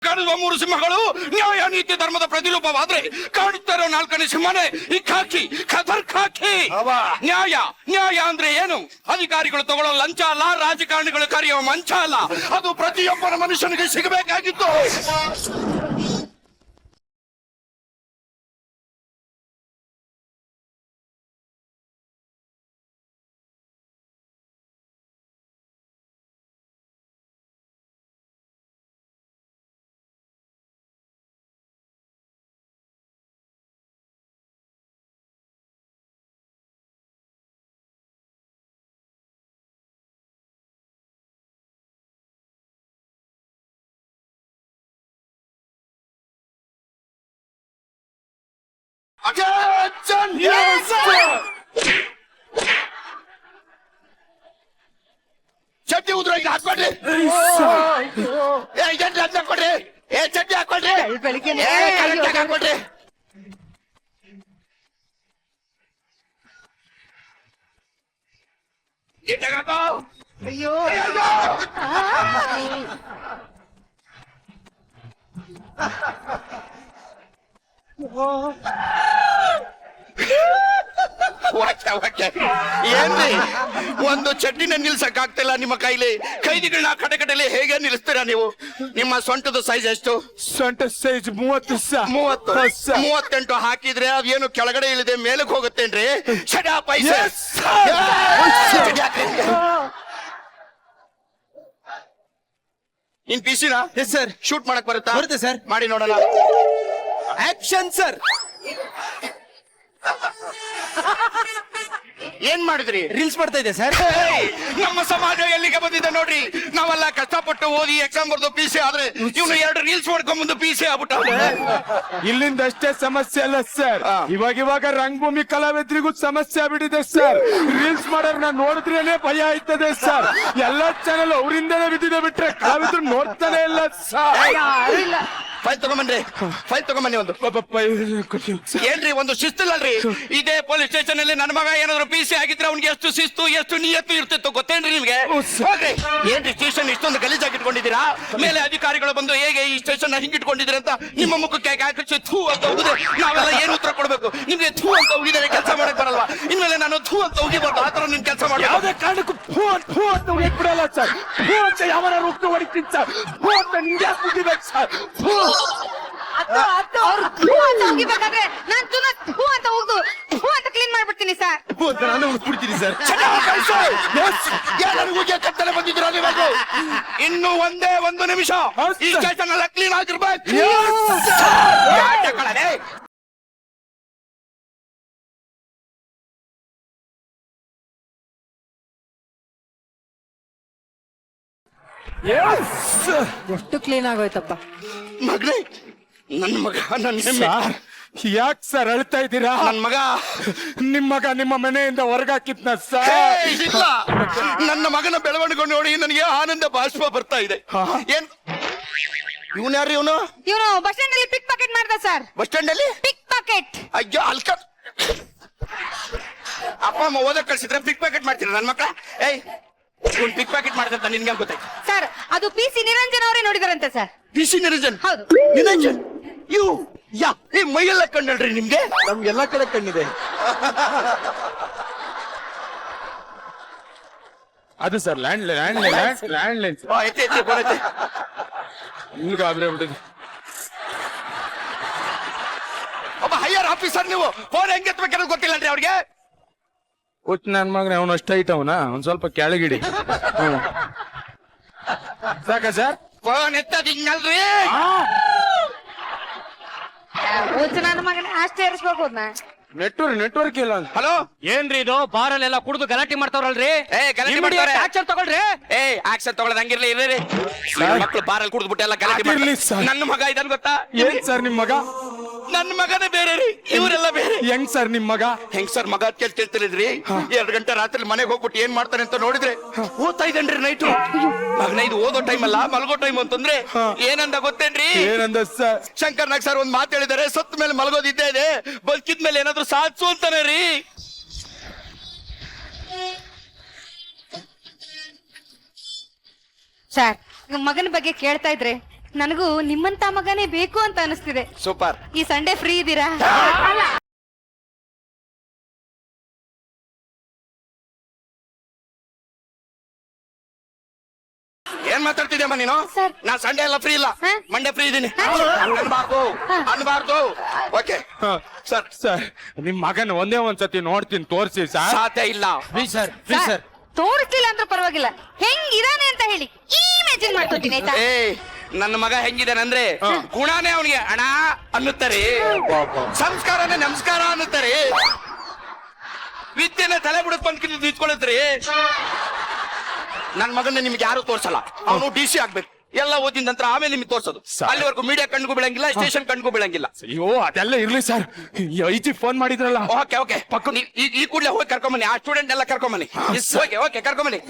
ಕಾಣುವ 3 ಸಿಂಹಗಳು ನ್ಯಾಯ ನೀತಿ ಧರ್ಮದ ಪ್ರತಿರೂಪವಾದ್ರೆ ಕಾಣುತ್ತಾ ಇರೋ 4ನೇ ಸಿಂಹನೇ ಈ ಖಾಕಿ, ಖದರ್ ಖಾಕಿ. ನ್ಯಾಯ ಅಂದ್ರೆ ಏನು? ಅಧಿಕಾರಿಗಳು ತಗೊಳ್ಳೋ ಲಂಚ ಅಲ್ಲ, ರಾಜಕಾರಣಿಗಳು ಕರೆಯೋ ಮಂಚ ಅಲ್ಲ. ಅದು ಪ್ರತಿಯೊಬ್ಬರ ಮನುಷ್ಯನಿಗೆ ಸಿಗಬೇಕಾಗಿತ್ತು. ಚಡ್ಡಿ ಉದ್ರೋಗಿ ಹಾಕೊಡ್ರಿ. ಹಾಕೊಡ್ರಿ. ಚಡ್ಡಿ ಹಾಕೊಡ್ರಿ. ಹಾಕೊಡ್ರಿ. ಅಯ್ಯೋ ಏನ್ರಿ ಒಂದು ಚಡ್ಡಿನ ನಿಲ್ಸಕ್ ಆಗ್ತಿಲ್ಲ ನಿಮ್ಮ ಕೈಲಿ. ಕೈದಿಗಳನ್ನ ಕಡೆ ಹೇಗೆ ನಿಲ್ಲಿಸ್ತೀರಾ ನೀವು? ನಿಮ್ಮ ಸೊಂಟದ ಸೈಜ್ ಎಷ್ಟು? ಸೊಂಟ ಸೈಜ್ 30 38 ಹಾಕಿದ್ರೆ ಅದೇನು ಕೆಳಗಡೆ ಇಳಿದೆ ಮೇಲಕ್ಕೆ ಹೋಗುತ್ತೇನ್ರಿ? ಪೈಸೆ ಇನ್ ಪಿಸಿನ ಸರ್ ಶೂಟ್ ಮಾಡಕ್ ಬರುತ್ತಾ? ಬರುತ್ತೆ ಸರ್. ಮಾಡಿ ನೋಡೋಣ. Action sir. ಏನ್ ಮಾಡಿದ್ರಿ? ರೀಲ್ಸ್ ಮಾಡ್ತಾ ಇದೆ ಸರ್. ನಮ್ಮ ಸಮಾಜ ಎಲ್ಲಿಗೆ ಬಂದಿದೆ ನೋಡ್ರಿ. ನಾವೆಲ್ಲ ಕಷ್ಟಪಟ್ಟು ಓದಿ ಎಕ್ಸಾಮ್ ಬರ್ದು ಪಿಸಿ ಆದ್ರೆ ಇವನು 2 ರೀಲ್ಸ್ ಮಾಡ್ಕೊಂಡ್ ಬಂದು ಪಿಸಿ ಆಗ್ಬಿಟ್ಟ. ಇಲ್ಲಿಂದ ಅಷ್ಟೇ ಸಮಸ್ಯೆ ಅಲ್ಲ ಸರ್, ಇವಾಗ ರಂಗಭೂಮಿ ಕಲಾವಿದರಿಗೂ ಸಮಸ್ಯೆ ಆಗ್ಬಿಟ್ಟಿದೆ ಸರ್. ರೀಲ್ಸ್ ಮಾಡೋರ್ನ ನೋಡಿದ್ರೇನೆ ಭಯ ಆಯ್ತದೆ ಸರ್. ಎಲ್ಲಾ ಚಾನಲ್ ಅವರಿಂದನೇ ಬಿದ್ದಿದೆ ಬಿಟ್ರೆ ಕಲಾವಿದ್ರು ನೋಡ್ತಾನೆ ಇಲ್ಲ ಸರ್. ಫೈಲ್ ತಗೊಂಬನ್ನಿ ಒಂದು. ಏನ್ರಿ ಒಂದು ಶಿಸ್ತಿಲ್ಲಲ್ರಿ? ಇದೇ ಪೊಲೀಸ್ ಸ್ಟೇಷನ್ ಅಲ್ಲಿ ನನ್ನ ಮಗ ಏನಾದ್ರು ಪಿಸಿ ಆಗಿದ್ರೆ ಅವ್ನಿಗೆ ಎಷ್ಟು ಶಿಸ್ತು ಎಷ್ಟು ನಿಯತ್ತು ಇರ್ತಿತ್ತು ಗೊತ್ತೇನ್ರಿ ನಿಮ್ಗೆ? ಹೋಗ್ರಿ. ಏನ್ರಿ ಸ್ಟೇಷನ್ ಇಷ್ಟೊಂದು ಗಲೀಜಾಗಿ ಇಟ್ಕೊಂಡಿದ್ದೀರಾ? ಮೇಲೆ ಅಧಿಕಾರಿಗಳು ಬಂದು ಹೇಗೆ ಈ ಸ್ಟೇಷನ್ ಹಿಂಗಿಟ್ಕೊಂಡಿದ್ರೆ ಅಂತ ನಿಮ್ಮ ಮುಖಕ್ಕೆ ಹಾಕಿ ಥೂ ಅಂತ ಹೋಗಿದ್ರೆ ನಾವೆಲ್ಲ ಏನು ಉತ್ತರ ಕೊಡ್ಬೇಕು? ನಿಮ್ಗೆ ಥೂ ಅಂತ ಹೋಗಿದ್ರೆ ಕೆಲಸ ಮಾಡಕ್ ಬರಲ್ವಾ? ಇನ್ಮೇಲೆ ನಾನು ಥೂ ಅಂತ ಹೋಗಿಬಾರ್ದು, ಆತರ ನಿನ್ ಕೆಲಸ ಮಾಡಿ. ಯಾವುದೇ ಕಾರಣಕ್ಕೂ ಫೂ ಅಂತ ಬಿಡಲ್ಲ ಸರ್. ಫೂ ಅಂತ ಯಾವ ರೂಪ ಹೊಡಿತೀನಿ ಸರ್. ಫೂ ಅಂತ ನಿಂಗೆ ಹಾಕ್ಬಿಟ್ಟಿಬೇಕು ಸರ್. ಅವ್ರು ಥು ಅಂತ ಹೋಗಿಬೇಕಾದ್ರೆ ನಾನ್ ಥು ಅಂತ ಹೋಗ್ದು ಥು ಅಂತ ಕ್ಲೀನ್ ಮಾಡ್ಬಿಡ್ತೀನಿ ಸರ್. ಫೂ ಅಂತ ನಾನು ಉಟ್ಬಿಡ್ತೀನಿ ಸರ್. ಕತ್ತಲೆ ಬಂದಿದ್ರು ನೀವು. ಇನ್ನು ಒಂದೇ ಒಂದು ನಿಮಿಷ ಈ ಸ್ಟೇಷನ್ ಎಲ್ಲ ಕ್ಲೀನ್ ಆಗಿರ್ಬೇಕು. ಎಷ್ಟು ಕ್ಲೀನ್ ಆಗೋಯ್ತಪ್ಪ. ಮಗಳೇ, ನನ್ನ ಮಗ, ನನ್ನ ಹೆಮ್ಮೆ. ಯಾಕೆ ಸರ್ ಅಳ್ತಾ ಇದ್ದೀರಾ? ನನ್ನ ಮಗ, ನಿಮ್ ಮಗ ನಿಮ್ಮ ಮನೆಯಿಂದ ಹೊರಗಾಕಿದ್ನ ಸರ್. ಇಲ್ಲ, ನನ್ನ ಮಗನ ಬೆಳವಣಿಗೆ ನೋಡಿ ನನಗೆ ಆನಂದ ಬಾಷ್ಪ ಬರ್ತಾ ಇದೆ. ಏನ್ ಇವನು ಯಾರು? ಇವನು ಬಸ್ ಸ್ಟ್ಯಾಂಡ್ ಅಲ್ಲಿ ಪಿಕ್ ಪಾಕೆಟ್ ಮಾಡ್ದ ಸರ್. ಬಸ್ ಸ್ಟ್ಯಾಂಡ್ ಅಲ್ಲಿ ಪಿಕ್ ಪಾಕೆಟ್. ಅಯ್ಯೋ ಅಲ್ಕ ಅಪ್ಪ ಅಮ್ಮ ಓದಕ್ ಕಳ್ಸಿದ್ರೆ ಪಿಕ್ ಪ್ಯಾಕೆಟ್ ಮಾಡ್ತೀರ ನನ್ನ ಮಕ್ಕಳ? ಏಯ್, ಇವ್ನು ಪಿಕ್ ಪ್ಯಾಕೆಟ್ ಮಾಡ್ದಂತ ನಿನ್ಗೆ ಗೊತ್ತಾಯ್ತು ಸರ್? ಅದು PC ನಿರಂಜನ್ ಅವರೇ ನೋಡಿದಾರಂತೆ ಸರ್. ಪಿಸಿ ನಿರಂಜನ್? ಹೌದು. ನಿರಂಜನ್ ಇವು ಈ ಮೈಯೆಲ್ಲ ಕಣ್ಣಲ್ರಿ ನಿಮ್ಗೆ? ನಮ್ಗೆಲ್ಲಾ ಕಡೆ ಕಣ್ಣಿದೆ. ಅದು ಸರ್ ಲ್ಯಾಂಡ್ಲೈನ್ ಎತ್ತಿ ಬರತ್ತೆ. ಒಬ್ಬ ಹೈಯರ್ ಆಫೀಸರ್ ನೀವು, ಫೋನ್ ಹೆಂಗೆ ಎತ್ತಬೇಕನ್ನೋದು ಗೊತ್ತಿಲ್ಲನ್ರಿ ಅವ್ರಿಗೆ? ಹುಚ್ಚ ನನ್ ಮಗನ ಅವನು ಅಷ್ಟ ಐಟವನ ಒಂದ್ ಸ್ವಲ್ಪ ಕೆಳಗಿಡಿ. ಸಾಕ ಸರ್? ಫೋನ್ ಎತ್ತದಿಂಗಲ್ರಿ. ನನ್ನ ಮಗನ ಅಷ್ಟೇ ಇರಿಸ್ಬೇಕು ಅದ್ನ. ನೆಟ್ವರ್ಕ್ ಇಲ್ಲ. ಹಲೋ, ಏನ್ರಿ ಇದು ಬಾರಲ್ಲೆಲ್ಲ ಕುಡಿದು ಗಲಾಟೆ ಮಾಡ್ತಾವ್ರಲ್ರಿ? ಗಲಾಟೆ ಮಾಡ್ತಾರೆ. ಆಕ್ಷನ್ ತಗೊಳ್ರಿ. ಆಕ್ಷನ್ ತಗೊಳ್ಳೋದು ಹಂಗಿರ್ಲಿ. ಇರ್ರಿ, ಮಕ್ಕಳು ಬಾರಲ್ಲಿ ಕುಡಿದ್ಬಿಟ್ಟು ಎಲ್ಲ ಗಲಾಟೆ ಅದಿರ್ಲಿ ಮಾಡ್ತಾರೆ. ಸರ್. ನನ್ನ ಮಗ ಇದನ್ ಗೊತ್ತಾ? ಏನ್ ಸರ್ ನಿಮ್ ಮಗ? ನನ್ನ ಮಗನೇ ಬೇರೆ ರೀ, ಇವರೆಲ್ಲ ಬೇರೆ. ಹೆಂಗ್ ಸರ್ ನಿಮ್ ಮಗ? ಹೆಂಗ್ ಸರ್ ಮಗ ಕೇಳ್ತಿರಿದ್ರಿ? 2 ಗಂಟೆ ರಾತ್ರಿ ಮನೆಗೆ ಹೋಗ್ಬಿಟ್ಟು ಏನ್ ಮಾಡ್ತಾನೆ ಅಂತ ನೋಡಿದ್ರೆ ಓದ್ತಾ ಇದ್ದೇನ್ರಿ ನೈಟು. ಮಗನ ಇದು ಓದೋ ಟೈಮ್ ಅಲ್ಲ, ಮಲಗೋ ಟೈಮ್ ಅಂತಂದ್ರೆ ಏನಂದ ಗೊತ್ತೇನ್ರಿ? ಏನಂದ ಸರ್? ಶಂಕರ್ ನಾಗ್ ಸರ್ ಒಂದ್ ಮಾತು ಹೇಳಿದಾರೆ, ಸತ್ ಮೇಲೆ ಮಲಗೋದಿದ್ದೇ ಇದೆ, ಬದುಕಿದ್ಮೇಲೆ ಏನಾದ್ರು ಸಾಧಿಸು ಅಂತಾನೆ ರೀ. ಸರ್, ಮಗನ ಬಗ್ಗೆ ಕೇಳ್ತಾ ಇದ್ರೆ ನನಗೂ ನಿಮ್ಮಂತ ಮಗನೇ ಬೇಕು ಅಂತ ಅನಿಸ್ತಿದೆ. ಸೂಪರ್. ಈ ಸಂಡೇ ಫ್ರೀ ಇದ್ದೀರಾ? ಏನ್ ಮಾತಾಡ್ತಿದ್ಯಮ್ಮ ನೀನು? ಸರ್. ನಾ ಸಂಡೇ ಎಲ್ಲ ಫ್ರೀ ಇಲ್ಲ, ಹಾ? ಮಂಡೇ ಫ್ರೀ ಇದೀನಿ. ಅನ್ಬಾರ್ದು. Okay sir. ಸರ್ ನಿಮ್ ಮಗನ ಒಂದೇ ಒಂದ್ಸತಿ ನೋಡ್ತೀನಿ, ತೋರ್ಸಿ ಸರ್. ಸಾಧ್ಯ ಇಲ್ಲ. ಸರ್, ತೋರಿಸ್ಲಿಲ್ಲ ಅಂದ್ರೂ ಪರವಾಗಿಲ್ಲ, ಹೆಂಗಿದಾನೆ ಅಂತ ಹೇಳಿ ಇಮೇಜಿನ್ ಮಾಡ್ಕೊತೀನಿ ಆಯ್ತಾ? ನನ್ನ ಮಗ ಹೆಂಗಿದಾನಂದ್ರೆ ಗುಣನೇ ಅವನಿಗೆ ಅಣ್ಣ ಅನ್ನುತ್ತಾರೆ, ಸಂಸ್ಕಾರನೇ ನಮಸ್ಕಾರ ಅನ್ನುತ್ತಾರೆ, ವಿದ್ಯೆನ ತಲೆ ಬಿಡಕ್ ಬಂದ್ ನಿಂತ್ಕೊಳ್ಳುತ್ತಾರೆ. ನನ್ನ ಮಗನ ನಿಮ್ಗೆ ಯಾರು ತೋರ್ಸಲ್ಲ, ಅವನು DC ಆಗ್ಬೇಕು. ಎಲ್ಲ ಓದಿದ ನಂತರ ಆಮೇಲೆ ನಿಮ್ಗೆ ತೋರ್ಸೋದು. ಅಲ್ಲಿವರೆಗೂ ಮೀಡಿಯಾ ಕಣ್ಗೂ ಬೀಳಂಗಿಲ್ಲ, ಸ್ಟೇಷನ್ ಕಣ್ಗೂ ಬೀಳಂಗಿಲ್ಲ. ಅಯ್ಯೋ ಅದೆಲ್ಲ ಇರ್ಲಿ ಸರ್. ಐಜಿ ಫೋನ್ ಮಾಡಿದ್ರಲ್ಲ. ಓಕೆ ಈ ಕೂಡಲೇ ಹೋಗಿ ಕರ್ಕೊಂಬನ್ನಿ, ಆ ಸ್ಟೂಡೆಂಟ್ ಎಲ್ಲ ಕರ್ಕೊಂಬನ್ನಿ. ಓಕೆ ಕರ್ಕೊಂಬನ್ನಿ.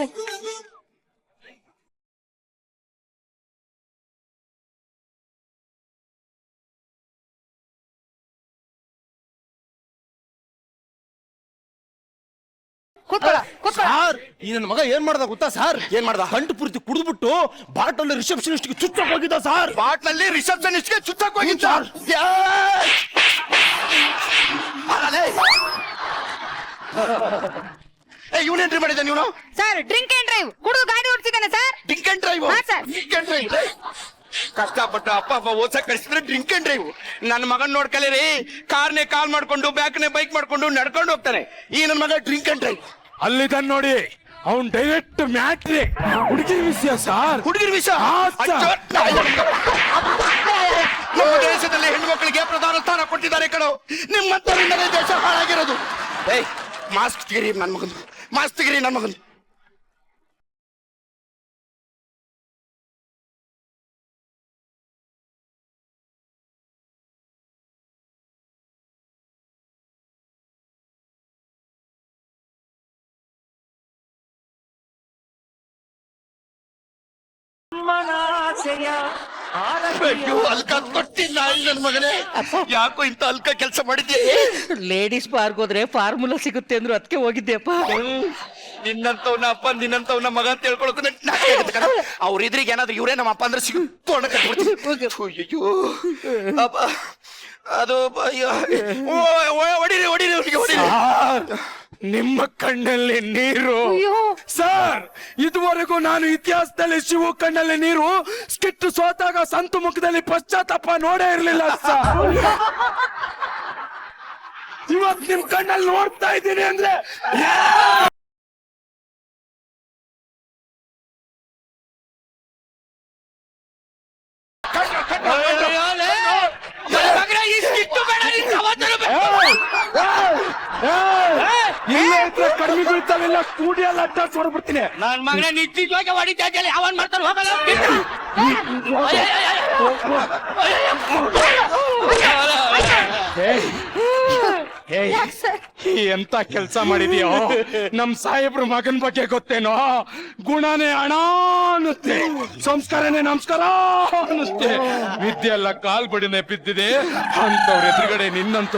ಸರ್ ಈ ನನ್ನ ಮಗ ಏನ್ ಮಾಡ್ದ ಗೊತ್ತಾ ಸರ್? ಏನ್ ಮಾಡ್ದ? ಗಂಟು ಪೂರ್ತಿ ಕುಡಿದ್ಬಿಟ್ಟು ಬಾಟಲ್ ರಿಸೆಪ್ಷನಿಸ್ಟ್ ಗೆ ಚುಚ್ಚಕ್ ಹೋಗಿದ್ದ ಸರ್. ಬಾಟ್ನಲ್ಲಿ ರಿಸೆಪ್ಷನಿಸ್ಟ್ ಗೆ ಚುಚ್ಚಕ್ ಹೋಗಿದ್ದ. ಇವನ್ ಎಂಟ್ರಿ ಮಾಡಿದ್ದೆ ನೀವು ಸರ್ ಡ್ರಿಂಕ್ ಅಂಡ್ ಡ್ರೈವ್ ಕುಡಿದು ಗಾಡಿ ಓಡಿಸಿದ್ದಾನೆ ಸರ್. ಡ್ರಿಂಕ್ ಅಂಡ್ ಡ್ರೈವ್ ಹಾ, sir. ಡ್ರಿಂಕ್ ಅಂಡ್ ಡ್ರೈವ್ ಕಷ್ಟಪಟ್ಟು ಅಪ್ಪ ಓದ್ಸ ಕಳಿಸಿದ್ರೆ ಡ್ರಿಂಕ್ ಅಂಡ್ ಡ್ರೈವ್. ನನ್ನ ಮಗನ್ ನೋಡ್ಕಲಿರಿ, ಕಾರ್ನೇ ಕಾಲ್ ಮಾಡ್ಕೊಂಡು ಬ್ಯಾಕ್ನೇ ಬೈಕ್ ಮಾಡ್ಕೊಂಡು ನಡ್ಕೊಂಡು ಹೋಗ್ತಾನೆ. ಈ ನನ್ನ ಮಗ ಡ್ರಿಂಕ್ ಅಂಡ್ ಡ್ರೈವ್. ಅಲ್ಲಿದ್ದಾನೆ ನೋಡಿ, ಅವ್ನ್ ಡೈರೆಕ್ಟ್ ಮ್ಯಾಟ್ರಿ ಹುಡುಗಿನ ವಿಷಯ ಸರ್. ಹುಡುಗಿರ ವಿಷಯ ಹಾ, sir. ನಮ್ಮ ದೇಶದಲ್ಲಿ ಹೆಣ್ಮಕ್ಳಿಗೆ ಪ್ರಧಾನ ಸ್ಥಾನ ಕೊಟ್ಟಿದ್ದಾರೆ ಕಣೋ. ನಿಮ್ಮಂತರಿಂದಲೇ ದೇಶ ಹಾಳಾಗಿರೋದು. ಏಯ್ ಮಾಸ್ಕ್ ತೆಗಿರಿ ನನ್ನ ಮಗಂದು, ಮಾಸ್ಕ್ ತೆಗಿರಿ ನನ್ನ ಮಗಂದು. ಅಯ್ಯೋ, ಅಲ್ಕ ತೊಟ್ಟಿಲ್ಲ ನನ್ನ ಮಗನೇ. ಯಾಕೋ ಇಂತ ಅಲ್ಕ ಕೆಲಸ ಮಾಡಿದ್ಯೆ? ಲೇಡೀಸ್ ಪಾರ್ಕ್ ಹೋದ್ರೆ ಫಾರ್ಮುಲಾ ಸಿಗುತ್ತೆ ಅಂದ್ರು ಅದಕ್ಕೆ ಹೋಗಿದ್ದೆಪ್ಪ. ನಿನ್ನಂತವ್ನ ಅಪ್ಪ ನಿನ್ನಂತವ್ನ ಮಗ ಅಂತ ಹೇಳ್ಕೊಳಕ್ ಅವ್ರ ಇದ್ರಿಗೆ ಏನಾದ್ರು ಇವರೇ ನಮ್ಮ ಅಪ್ಪ ಅಂದ್ರೆ ಸಿಗ್ತೋಣ ಅಯ್ಯೋ ಅಪ್ಪ ಅದು ಅಯ್ಯೋ ಹೊಡಿರಿ ಹೊಡಿರಿ ಅವ್ರಿಗೆ ಹೊಡಿರಿ. ನಿಮ್ಮ ಕಣ್ಣಲ್ಲಿ ನೀರು ಸರ್. ಇದುವರೆಗೂ ನಾನು ಇತಿಹಾಸದಲ್ಲಿ ಶಿವು ಕಣ್ಣಲ್ಲಿ ನೀರು ಸ್ಕಿಟ್ ಸೋತಾಗ ಸಂತು ಮುಖದಲ್ಲಿ ಪಶ್ಚಾತ್ತಾಪ ನೋಡೇ ಇರ್ಲಿಲ್ಲ ಸರ್. ಇವತ್ ನಿಮ್ ಕಣ್ಣಲ್ಲಿ ನೋಡ್ತಾ ಇದ್ದೀನಿ ಅಂದ್ರೆ ಕಡಿಮೆ ಬೀಳ್ತಾವೆಲ್ಲ ಸ್ಟೂಡಿಯೋ ಅಡ್ಡ ಹೊಡ್ಬಿಡ್ತೀನಿ. ನನ್ ಮಗನ ನಿಶ್ಚಿತವಾಗಿ ಹೊಡಿತಾ ಇದ್ದಲ್ಲಿ ಅವನ್ ಮಾಡ್ತಾನೆ ಹೋಗಲ್ಲ. ಎಂತ ಕೆಲ್ಸ ಮಾಡಿದ್ಯೋ? ನಮ್ ಸಾಹೇಬ್ರ ಮಗನ್ ಬಗ್ಗೆ ಗೊತ್ತೇನೋ? ಗುಣನೇ ಹಣ ಅನ್ನುತ್ತೆ, ಸಂಸ್ಕಾರನೇ ನಮಸ್ಕಾರ ಅನ್ನುತ್ತೆ. ವಿದ್ಯೆ ಎಲ್ಲ ಕಾಲ್ಬಡಿನೇ ಬಿದ್ದಿದೆ ಅಂತವ್ರ ಎದುರುಗಡೆ ನಿನ್ನಂತ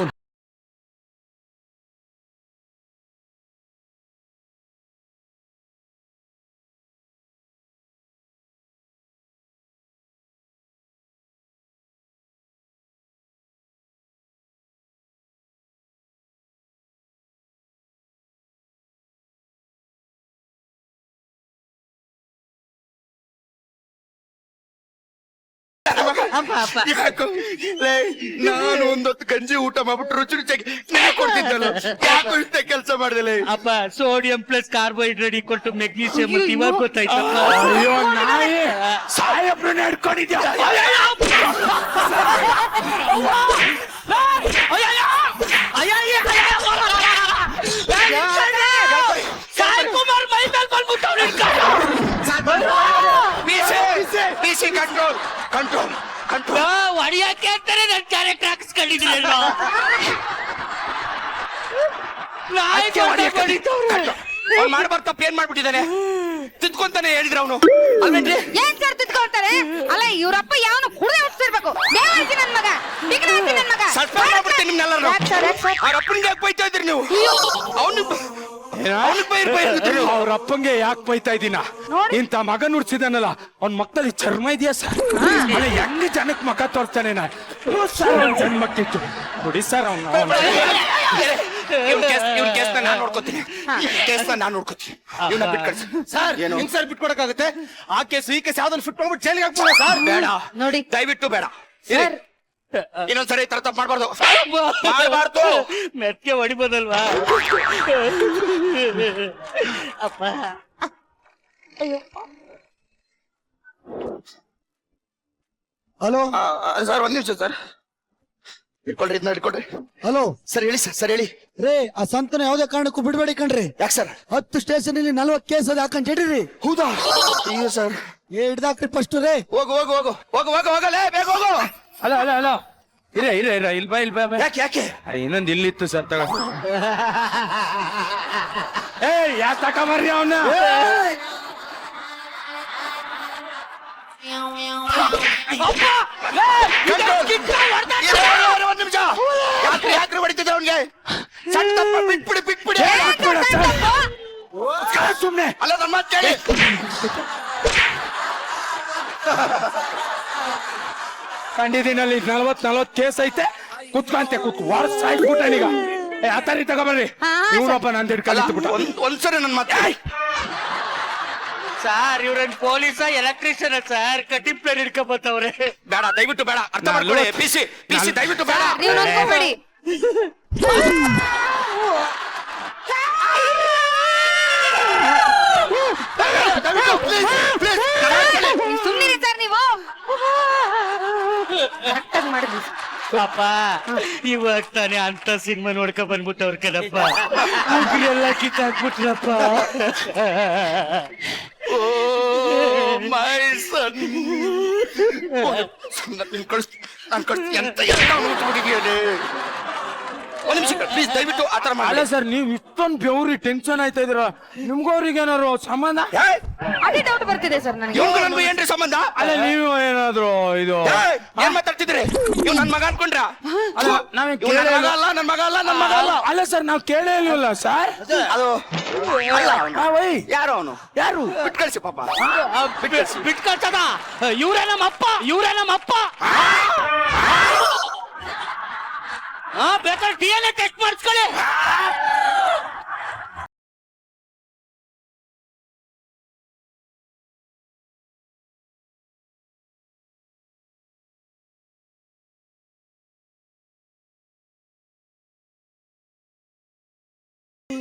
ನಾನು ಒಂದೊತ್ತು ಗಂಜಿ ಊಟ ಮಾಡ್ಬಿಟ್ಟು ರುಚಿ ರುಚಿಯಾಗಿ ಕೊಡ್ತಿದ್ದಲ್ಲ. ಯಾಕೋ ಇಂತ ಕೆಲಸ ಮಾಡಿದಲ್ಲ? ಅಪ್ಪ sodium plus carbohydrate equal to magnesium ಅಂತ ಇವಾಗ ಗೊತ್ತಾಯ್ತು. ಅಯ್ಯೋ ನಾಯಿ, ಸಾಹೇಬ್ರನ್ನ ಹಿಡ್ಕೊಂಡಿದ್ಯಾ? Control control control. ಹೊಡಿಯಕ್ಕೆ ಅಂತಾನೆ ನನ್ ಕ್ಯಾರೆಕ್ಟರ್ ಹಾಕಿಸ್ಕೊಂಡಿದ್ದೀನಿ. ಮಾಡ್ಬಾರ್ದು ತಪ್ಪು ಏನ್ ಮಾಡ್ಬಿಟ್ಟಿದ್ದಾನೆ? ತಿದ್ಕೊಂತಾನೆ ಹೇಳಿದ್ರ ಅವನು. ಏನ್ ಸರ್ ತಿದ್ಕೊಳ್ತಾರೆ? ಅಲ್ಲ ಇವ್ರಪ್ಪ ಯಾವನು ಕುಡಿದೇ ಹುಟ್ಟಿರ್ಬೇಕು. ದೇವಾಂತಿ ನನ್ ಮಗ, ಬಿಗ್ನಾಂತಿ ನನ್ ಮಗ. ಸಸ್ಪೆಂಡ್ ಮಾಡ್ಬಿಡ್ತೀನಿ ನಿಮ್ನೆಲ್ಲರೂ. ಯಾಕ್ sir, ಯಾಕ್ sir? ಅವ್ರ ಅಪ್ಪನಿಗೆ ಯಾಕೆ ಬೈತಾ ಇದ್ರಿ ನೀವು? ಅವ್ರ ಅಪ್ಪಂಗೆ ಯಾಕೆ ಬೈತಾ ಇದ್ದೀನ? ಇಂತ ಮಗನ್ ಉಡ್ಸಿದಾನಲ್ಲ, ಅವ್ನ ಮಕ್ಕಳಲ್ಲಿ ಚರ್ಮ ಇದೆಯಾ ಸರ್? ಹೆಂಗ್ ಜನಕ್ ಮಗ ತೋರ್ತಾನೆ ನಾ ಜನ್ಮಕ್ಕಿತ್ತು ಕೊಡಿ ಸರ್. ಇವ್ನ ಕೇಸ್ನ ನಾನು ನೋಡ್ಕೋತೀನಿ. ನಾನು ನೋಡ್ಕೋತೀನಿ. ಇವ್ನ ಬಿಟ್ಕಳ್ಸಿ ಸರ್ ಹೆಂಗ್ ಸರ್ ಬಿಟ್ಕೊಡಕ್ಕಾಗುತ್ತೆ? ಆ ಕೇಸ್ ಈ ಕೇಸ್ ಯಾವ್ದನ್ನ ಫಿಟ್ ಮಾಡ್ಬಿಟ್ಟು ಜೈಲಿಗೆ ಹಾಕ್ಬೋದ ಸರ್? ಬೇಡ ನೋಡಿ ದಯವಿಟ್ಟು ಬೇಡ. ಇನ್ನೊಂದ್ಸರಿ ಈ ತರ ತಪ್ಪು ಮಾಡ್ಬಾರ್ದು ಮಾಡ್ಬಾರ್ದು. ಮೆತ್ಗೆ ಹೊಡಿಬೋದಲ್ವಾ ಅಪ್ಪ? ಹಲೋ ಸರ್ ಒಂದ್ ನಿಮಿಷ ಸರ್, ಇಟ್ಕೊಳ್ರಿ, ಇದನ್ನ ಇಟ್ಕೊಳ್ರಿ. ಹಲೋ ಸರ್ ಹೇಳಿ ಸರ್ ಹೇಳಿ. ರೇ, ಆ ಸಂತನ ಯಾವ್ದೇ ಕಾರಣಕ್ಕೂ ಬಿಡ್ಬೇಡಿ ಕಣ್ರಿ. ಯಾಕೆ ಸರ್? 10 ಸ್ಟೇಷನ್ ಇಲ್ಲಿ 40 ಕೇಸ್ ಅದು ಹಾಕೊಂಡ್ ಹಿಡ್ರಿ. ಹೌದಾ? ಅಯ್ಯೋ ಸರ್, ಹಿಡ್ದಾಕ್ರಿ ಫಸ್ಟ್ ರೇ. ಹೋಗು ಹೋಗು ಹೋಗು ಹೋಗು ಹೋಗು ಹೋಗಲೇ, ಬೇಗ ಹೋಗು. ಅಲ್ಲ ಅಲ್ಲ ಅಲ್ಲ, ಇಲ್ ಬಾ ಯಾಕೆ ಯಾಕೆ? ಇನ್ನೊಂದು ಇಲ್ಲಿತ್ತು ಸರ್, ತಗೋ. ಯಾಕೆ ತಕೊಂಬರ್ರಿ ಅವನ್ನ? ಒಂದ್ ನಿಮಿಷ, ಯಾಕ್ರಿ ಹೊಡಿತಿದ್ರೆ ಅವನ್ಗೆ? ಸಣ್ಣ ತಪ್ಪ ಬಿಟ್ಬಿಡಿ ಬಿಟ್ಬಿಡಿ. ಸುಮ್ನೆ ಅಲ್ಲ ನನ್ನ ಮಾತು ಕೇಳಿ. ಕಂಡಿದ್ದೀನಲ್ಲಿ 40 ಕೇಸ್ ಐತೆ. ಕುತ್ಕಂತೆ ವರ್ಷ ಆಯ್ತು ಈಗ. ಆತಾರಿ ತಗೊಬರ್ರಿ ಹಾ, ಇವನೊಬ್ಬ ನಂದು ಅಲ್ಲ, ಹಿಡ್ಕೊಂಡು ಒಂದ್ಸರಿ ನನ್ನ ಮಾತು ಸರ್ ಇವ್ರೇನ್ ಪೊಲೀಸ ಎಲೆಕ್ಟ್ರಿಷಿಯನ್ ಸರ್ ಕಟಿಂಗ್ ಪ್ಲೇನ್ ಹಿಡ್ಕೊಂಬತ್ತವ್ರೆ. ಬೇಡ, ದಯವಿಟ್ಟು ಬೇಡ, ಅರ್ಥ ಮಾಡ್ಕೊಳ್ಳಿ. ಪಿಸಿ ದಯವಿಟ್ಟು ಬೇಡ. ನೀವು ಅನ್ಕೋಬೇಡಿ. ಸುಮ್ಮನಿರಿ ಸರ್ ನೀವು. ಕರೆಕ್ಟಾಗಿ ಮಾಡಿದ್ವಿ. ಪಾಪ ಇವಾಗ ತಾನೇ ಅಂತ ಸಿನಿಮಾ ನೋಡ್ಕೊಂಡ್ ಬಂದ್ಬಿಟ್ಟವ್ರ ಕಣಪ್ಪ. ಎಲ್ಲ ಕಿತ್ತಾಕ್ಬಿಟ್ರಪ್ಪ. ಓ ಮೈ ಸನ್, ನಾನು ಎಂತ ಹುಡುಗಿಯೇ. ಒಂದ್ ನಿಮಿಷ ಪ್ಲೀಸ್, ದಯವಿಟ್ಟು ಆತರ ಅಲ್ಲ ಮಾಡಿ. ಸರ್ ನೀವ್ ಇಷ್ಟೊಂದು ಬೆವ್ರಿ ಟೆನ್ಷನ್ ಆಯ್ತಾ ಇದ್ರ ನಿಮ್ಗೂ ಅವ್ರಿಗೆ ಏನಾದ್ರು ಸಂಬಂಧ? ಅದೇ ಡೌಟ್ ಬರ್ತಿದೆ ಸರ್ ನನಗೆ. ಇವ್ನಿಗೂ ನನ್ಗೂ ಏನ್ರಿ ಸಂಬಂಧ? ಅಲ್ಲ ನೀವು ಏನಾದ್ರು ಇದು ಏನ್ ಮಾತಾಡ್ತಿದ್ರಿ? ಇವ್ ನನ್ ಮಗ ಅನ್ಕೊಂಡ್ರ? ಅಲ್ಲ ನಾವೇ ಇವ್ ನನ್ ಮಗ ಅಲ್ಲ, ನನ್ ಮಗ ಅಲ್ಲ, ನನ್ ಮಗ ಅಲ್ಲ. ಅಲ್ಲ ಸರ್ ನಾವ್ ಕೇಳೇ ಇಲ್ವಲ್ಲ ಸರ್. ಅದು ಅಲ್ಲ ಅವ್ನು. ಯಾರು ಅವನು? ಯಾರು? ಬಿಟ್ ಕಳ್ಸಿ ಪಾಪ. ಬಿಟ್ಕೊಳ್ತದ ಇವ್ರೇ ನಮ್ಮಪ್ಪ, ಇವ್ರೇ ನಮ್ಮಪ್ಪ. ಬೇಕಾದ್ರೆ DNA ಟೆಸ್ಟ್ ಮಾಡಿಸ್ಕೊಳ್ಳಿ.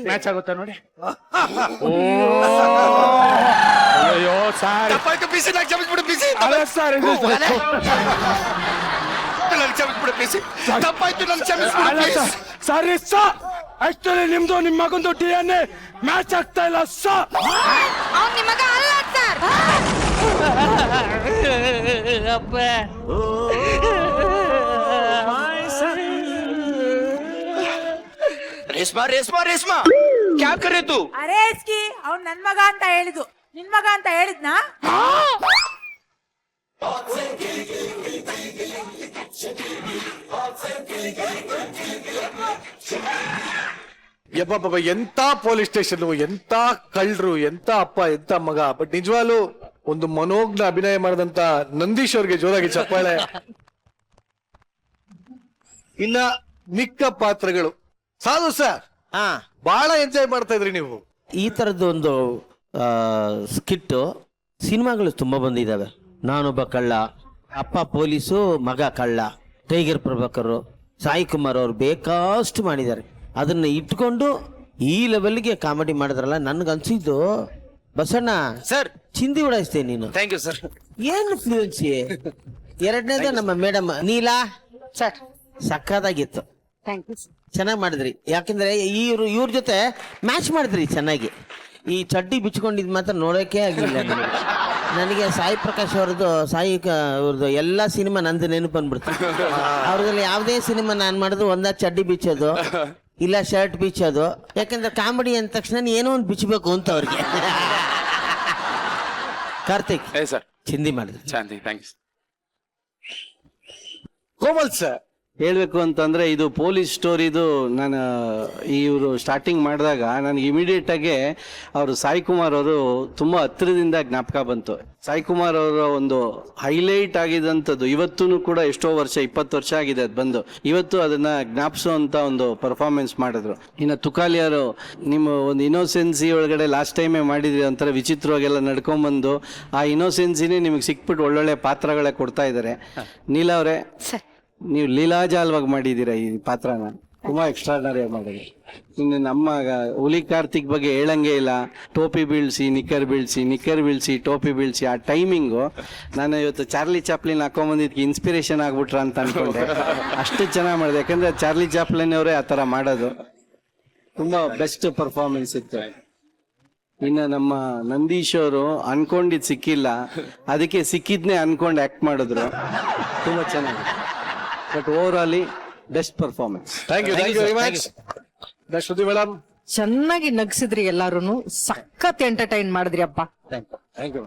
ಮ್ಯಾಚ್ ಆಗುತ್ತಾ ನೋಡಿ. ಅಯ್ಯೋ ಸರ್ ತಪ್ಪಾಯ್ತು, ಬಿಸಿ ನಂಗೆ ಕ್ಷಮಿಸ್ಬಿಡು ಬಿಸಿ. ಅಲ್ಲ ಸರ್ ಇದು ನಂಗೆ ಕ್ಷಮಿಸ್ಬಿಡು ಬಿಸಿ. ತಪ್ಪಾಯ್ತು, ನಂಗೆ ಕ್ಷಮಿಸ್ಬಿಡು ಅಲ್ಲ please. ಸರ್ ಸರ್ ಆಕ್ಚುಲಿ ನಿಮ್ದು ನಿಮ್ಮ ಮಗಂದು DNA ಮ್ಯಾಚ್ ಆಗ್ತಾ ಇಲ್ಲ ಸರ್. ಅವ್ನು ನಿಮ್ಮ ಮಗ ಅಲ್ಲ ಸರ್. ಅಪ್ಪ ರೇಷ್ಮಾ ರೇಷ್ಮಾ ರೇಷ್ಮಾ, ಕ್ಯಾ ಕರೆ ತು? ಅರೆ ಎಸ್ಕಿ ಅವ್ನ್ ನನ್ ಮಗ ಅಂತ ಹೇಳಿದ್ದು, ನಿನ್ ಮಗ ಅಂತ ಹೇಳಿದ್ನಾ? ಯಬ್ಬ ಎಂತ ಪೊಲೀಸ್ ಸ್ಟೇಷನ್, ಎಂತ ಕಳ್ರು, ಎಂತ ಅಪ್ಪ, ಎಂತ ಮಗ. ಬಟ್ ನಿಜವಾಗ್ಲೂ ಒಂದು ಮನೋಜ್ಞ ಅಭಿನಯ ಮಾಡಿದಂತ ನಂದೀಶ್ ಅವ್ರಿಗೆ ಜೋರಾಗಿ ಚಪ್ಪಾಳೆ. ಇನ್ನ ಮಿಕ್ಕ ಪಾತ್ರಗಳು ಸಾಧು ಸರ್ ಹಾ ಬಹಳ ಎಂಜಾಯ್ ಮಾಡ್ತಾ ಇದ್ರಿ ನೀವು. ಈ ಥರದ್ದು ಒಂದು ಸ್ಕಿಟ್ಟು ಸಿನಿಮಾಗಳು ತುಂಬ ಬಂದಿದ್ದಾವೆ. ನಾನೊಬ್ಬ ಕಳ್ಳ, ಅಪ್ಪ ಪೊಲೀಸು, ಮಗ ಕಳ್ಳ, ಟೈಗರ್ ಪ್ರಭಾಕರ್, ಸಾಯಿ ಕುಮಾರ್ ಅವರು ಬೇಕಷ್ಟು ಮಾಡಿದ್ದಾರೆ. ಅದನ್ನ ಇಟ್ಕೊಂಡು ಈ ಲೆವೆಲ್ಗೆ ಕಾಮಿಡಿ ಮಾಡಿದ್ರಲ್ಲ, ನನ್ಗನ್ಸಿದ್ದು ಬಸಣ್ಣ ಸರ್ ಚಿಂದಿ ಉಡಾಯಿಸ್ತೇ ನೀನು. Thank you sir. ಏನು ಫ್ಲೂಯೆನ್ಸಿ. ಎರಡನೇದು ನಮ್ಮ ಮೇಡಮ್ ನೀಲಾ ಸರ್ ಸಕ್ಕದಾಗಿತ್ತು, ಥ್ಯಾಂಕ್ ಯು. ಚೆನ್ನಾಗಿ ಮಾಡಿದ್ರಿ. ಯಾಕೆಂದ್ರೆ ಇವ್ರ ಜೊತೆ ಮ್ಯಾಚ್ ಮಾಡಿದ್ರಿ ಚೆನ್ನಾಗಿ. ಈ ಚಡ್ಡಿ ಬಿಚ್ಕೊಂಡಿದ್ ಮಾತ್ರ ನೋಡೋಕೆ ಆಗಿಲ್ಲ ನನಗೆ. ಸಾಯಿ ಪ್ರಕಾಶ್ ಅವ್ರದ್ದು, ಅವ್ರದ್ದು ಎಲ್ಲ ಸಿನಿಮಾ ನಂದು ನೆನಪು ಬಂದ್ಬಿಡ್ತು. ಅವ್ರದ್ರಲ್ಲಿ ಯಾವುದೇ ಸಿನಿಮಾ ನಾನು ಮಾಡಿದ್ರು ಒಂದ ಚಡ್ಡಿ ಬಿಚ್ಚೋದು, ಇಲ್ಲ ಶರ್ಟ್ ಬಿಚ್ಚೋದು. ಯಾಕಂದ್ರೆ ಕಾಮಿಡಿ ಅಂದ ತಕ್ಷಣ ಏನೋ ಒಂದು ಬಿಚ್ಚಬೇಕು ಅಂತ ಅವ್ರಿಗೆ. ಕಾರ್ತಿಕ್ ಸರ್ ಚಿಂದಿ ಮಾಡಿದ್ರಿ. ಶಾಂತಿ, ಥ್ಯಾಂಕ್ಸ್. ಕೋಮಲ್ ಸರ್ ಹೇಳ್ಬೇಕು ಅಂತಂದ್ರೆ ಇದು ಪೊಲೀಸ್ ಸ್ಟೋರಿದು. ನಾನು ಇವರು ಸ್ಟಾರ್ಟಿಂಗ್ ಮಾಡಿದಾಗ ನನಗೆ ಇಮಿಡಿಯೇಟ್ ಆಗಿ ಅವರು ಸಾಯಿ ಕುಮಾರ್ ಅವರು ತುಂಬಾ ಹತ್ತಿರದಿಂದ ಜ್ಞಾಪಕ ಬಂತು. ಸಾಯಿ ಕುಮಾರ್ ಅವರ ಒಂದು ಹೈಲೈಟ್ ಆಗಿದಂಥದ್ದು ಇವತ್ತೂ ಕೂಡ ಎಷ್ಟೋ ವರ್ಷ, 20 ವರ್ಷ ಆಗಿದೆ ಅದು ಬಂದು. ಇವತ್ತು ಅದನ್ನ ಜ್ಞಾಪಿಸುವಂತ ಒಂದು ಪರ್ಫಾರ್ಮೆನ್ಸ್ ಮಾಡಿದ್ರು. ಇನ್ನು ತುಕಾಲಿಯರು ನಿಮ್ಮ ಒಂದು ಇನೋಸೆನ್ಸಿ ಒಳಗಡೆ ಲಾಸ್ಟ್ ಟೈಮೇ ಮಾಡಿದ್ರಿ, ಒಂಥರ ವಿಚಿತ್ರವಾಗೆಲ್ಲ ನಡ್ಕೊಂಡ್ಬಂದು ಆ ಇನೋಸೆನ್ಸಿನೇ ನಿಮಗೆ ಸಿಕ್ಬಿಟ್ಟು ಒಳ್ಳೊಳ್ಳೆ ಪಾತ್ರಗಳೇ ಕೊಡ್ತಾ ಇದ್ದಾರೆ. ನೀಲಾ ಅವರೇ, ನೀವು ಲೀಲಾಜಾಲವಾಗಿ ಮಾಡಿದ್ದೀರಾ ಈ ಪಾತ್ರನ, ತುಂಬಾ ಎಕ್ಸ್ಟ್ರಾರ್ಡನರಿ ಮಾಡಿದ್ರಿ. ಇನ್ನು ನಮ್ಮ ಹುಲಿ ಕಾರ್ತಿಕ್ ಬಗ್ಗೆ ಹೇಳಂಗೆ ಇಲ್ಲ. ಟೋಪಿ ಬೀಳ್ಸಿ ನಿಕ್ಕರ್ ಬೀಳ್ಸಿ, ನಿಕ್ಕರ್ ಬೀಳ್ಸಿ ಟೋಪಿ ಬೀಳ್ಸಿ, ಆ ಟೈಮಿಂಗು ನಾನು ಇವತ್ತು ಚಾರ್ಲಿ ಚಾಪ್ಲಿನ್ ಹಾಕೊಂಬಂದಿದ್ದಕ್ಕೆ ಇನ್ಸ್ಪಿರೇಷನ್ ಆಗ್ಬಿಟ್ರ ಅಂತ ಅನ್ಕೊಂಡೆ. ಅಷ್ಟು ಚೆನ್ನಾಗಿ ಮಾಡಿದೆ, ಯಾಕಂದ್ರೆ ಚಾರ್ಲಿ ಚಾಪ್ಲಿನ್ ಅವರೇ ಆ ಥರ ಮಾಡೋದು. ತುಂಬಾ ಬೆಸ್ಟ್ ಪರ್ಫಾರ್ಮೆನ್ಸ್ ಇತ್ತು. ಇನ್ನು ನಮ್ಮ ನಂದೀಶ್ ಅವರು ಅನ್ಕೊಂಡಿದ್ ಸಿಕ್ಕಿಲ್ಲ, ಅದಕ್ಕೆ ಸಿಕ್ಕಿದ್ನೇ ಅನ್ಕೊಂಡು ಆಕ್ಟ್ ಮಾಡಿದ್ರು. ತುಂಬಾ ಚೆನ್ನಾಗಿ. But overall best performance. Thank you very much. Shruti madam ಚೆನ್ನಾಗಿ ನಗ್ಸಿದ್ರಿ, ಎಲ್ಲಾರು ಸಖತ್ ಎಂಟರ್ಟೈನ್ ಮಾಡಿದ್ರಿ ಅಪ್ಪ. Thank you.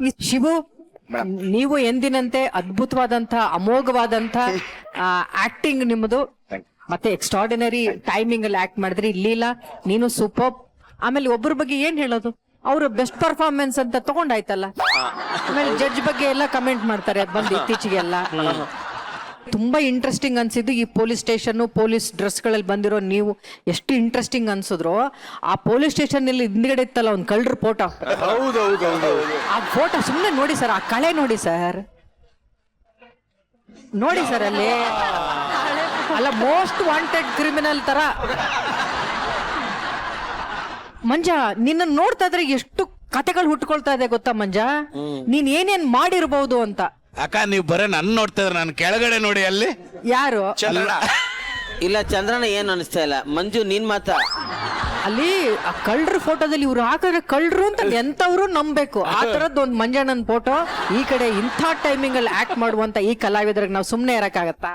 ಈ ಶಿವು, ನೀವು ಎಂದಿನಂತೆ ಅದ್ಭುತವಾದಂತ ಅಮೋಘವಾದಂತ ಆಕ್ಟಿಂಗ್ ನಿಮ್ಮದು, ಮತ್ತೆ ಎಕ್ಸ್ಟ್ರಾರ್ಡಿನರಿ ಟೈಮಿಂಗ್ ಅಲ್ಲಿ ಆಕ್ಟ್ ಮಾಡಿದ್ರಿ. ಲೀಲಾ ನೀನು ಸೂಪರ್. ಆಮೇಲೆ ಒಬ್ಬರ ಬಗ್ಗೆ ಏನ್ ಹೇಳೋದು, ಅವರು ಬೆಸ್ಟ್ ಪರ್ಫಾರ್ಮೆನ್ಸ್ ಅಂತ ತಗೊಂಡಾಯ್ತಲ್ಲ. ಆಮೇಲೆ ಜಡ್ಜ್ ಬಗ್ಗೆ ಎಲ್ಲ ಕಮೆಂಟ್ ಮಾಡ್ತಾರೆ ಬಂದು ಇತ್ತೀಚೆಗೆಲ್ಲ. ತುಂಬಾ ಇಂಟ್ರೆಸ್ಟಿಂಗ್ ಅನ್ಸಿದ್ದು ಈ ಪೊಲೀಸ್ ಸ್ಟೇಷನ್, ಪೊಲೀಸ್ ಡ್ರೆಸ್ಗಳಲ್ಲಿ ಬಂದಿರೋ ನೀವು ಎಷ್ಟು ಇಂಟ್ರೆಸ್ಟಿಂಗ್ ಅನ್ಸಿದ್ರು. ಆ ಪೊಲೀಸ್ ಸ್ಟೇಷನ್ ಅಲ್ಲಿ ಹಿಂದ್ಗಡೆ ಇತ್ತಲ್ಲ ಒಂದು ಕಳ್ಳರ ಫೋಟೋ, ಹೌದೌದೌದು. ಆ ಫೋಟೋ ಸುಮ್ಮನೆ ನೋಡಿ ಸರ್, ಆ ಕಳೆ ನೋಡಿ ಸರ್, ನೋಡಿ ಸರ್ ಅಲ್ಲಿ ಅಲ್ಲ ಮೋಸ್ಟ್ ವಾಂಟೆಡ್ ಕ್ರಿಮಿನಲ್ ತರ. ಮಂಜ ನಿನ್ನ ನೋಡ್ತಾ ಇದ್ರೆ ಎಷ್ಟು ಕತೆಗಳು ಹುಟ್ಕೊಳ್ತಾ ಇದೆ ಗೊತ್ತಾ ಮಂಜ, ನೀನ್ ಏನೇನ್ ಮಾಡಿರ್ಬಹುದು ಅಂತ. ಅಕ್ಕ ನೀವು ಬರೇ ನನ್ನ ನೋಡ್ತಾ ಇದ್ರೆ ನಾನು ಕೆಳಗಡೆ ನೋಡಿ ಅಲ್ಲಿ ಯಾರು ಇಲ್ಲ ಚಂದ್ರನ ಏನ್ ಅನಿಸ್ತಾ ಇಲ್ಲ. ಮಂಜು ನೀನ್ ಮಾತ್ರ ಅಲ್ಲಿ ಆ ಕಳ್ಳರ ಫೋಟೋದಲ್ಲಿ ಇವ್ರು ಹಾಕಿದ್ರೆ ಕಳ್ಳರು ಅಂತ ಎಂತವ್ರು ನಂಬೇಕು. ಆ ತರದ್ ಒಂದು ಮಂಜಣ್ಣನ ಫೋಟೋ ಈ ಕಡೆ ಇಂಥ ಟೈಮಿಂಗ್ ಅಲ್ಲಿ ಆಕ್ಟ್ ಮಾಡುವಂತ ಈ ಕಲಾವಿದ್ರಿಗೆ ನಾವು ಸುಮ್ನೆ ಇರಕ್ಕಾಗತ್ತಾ?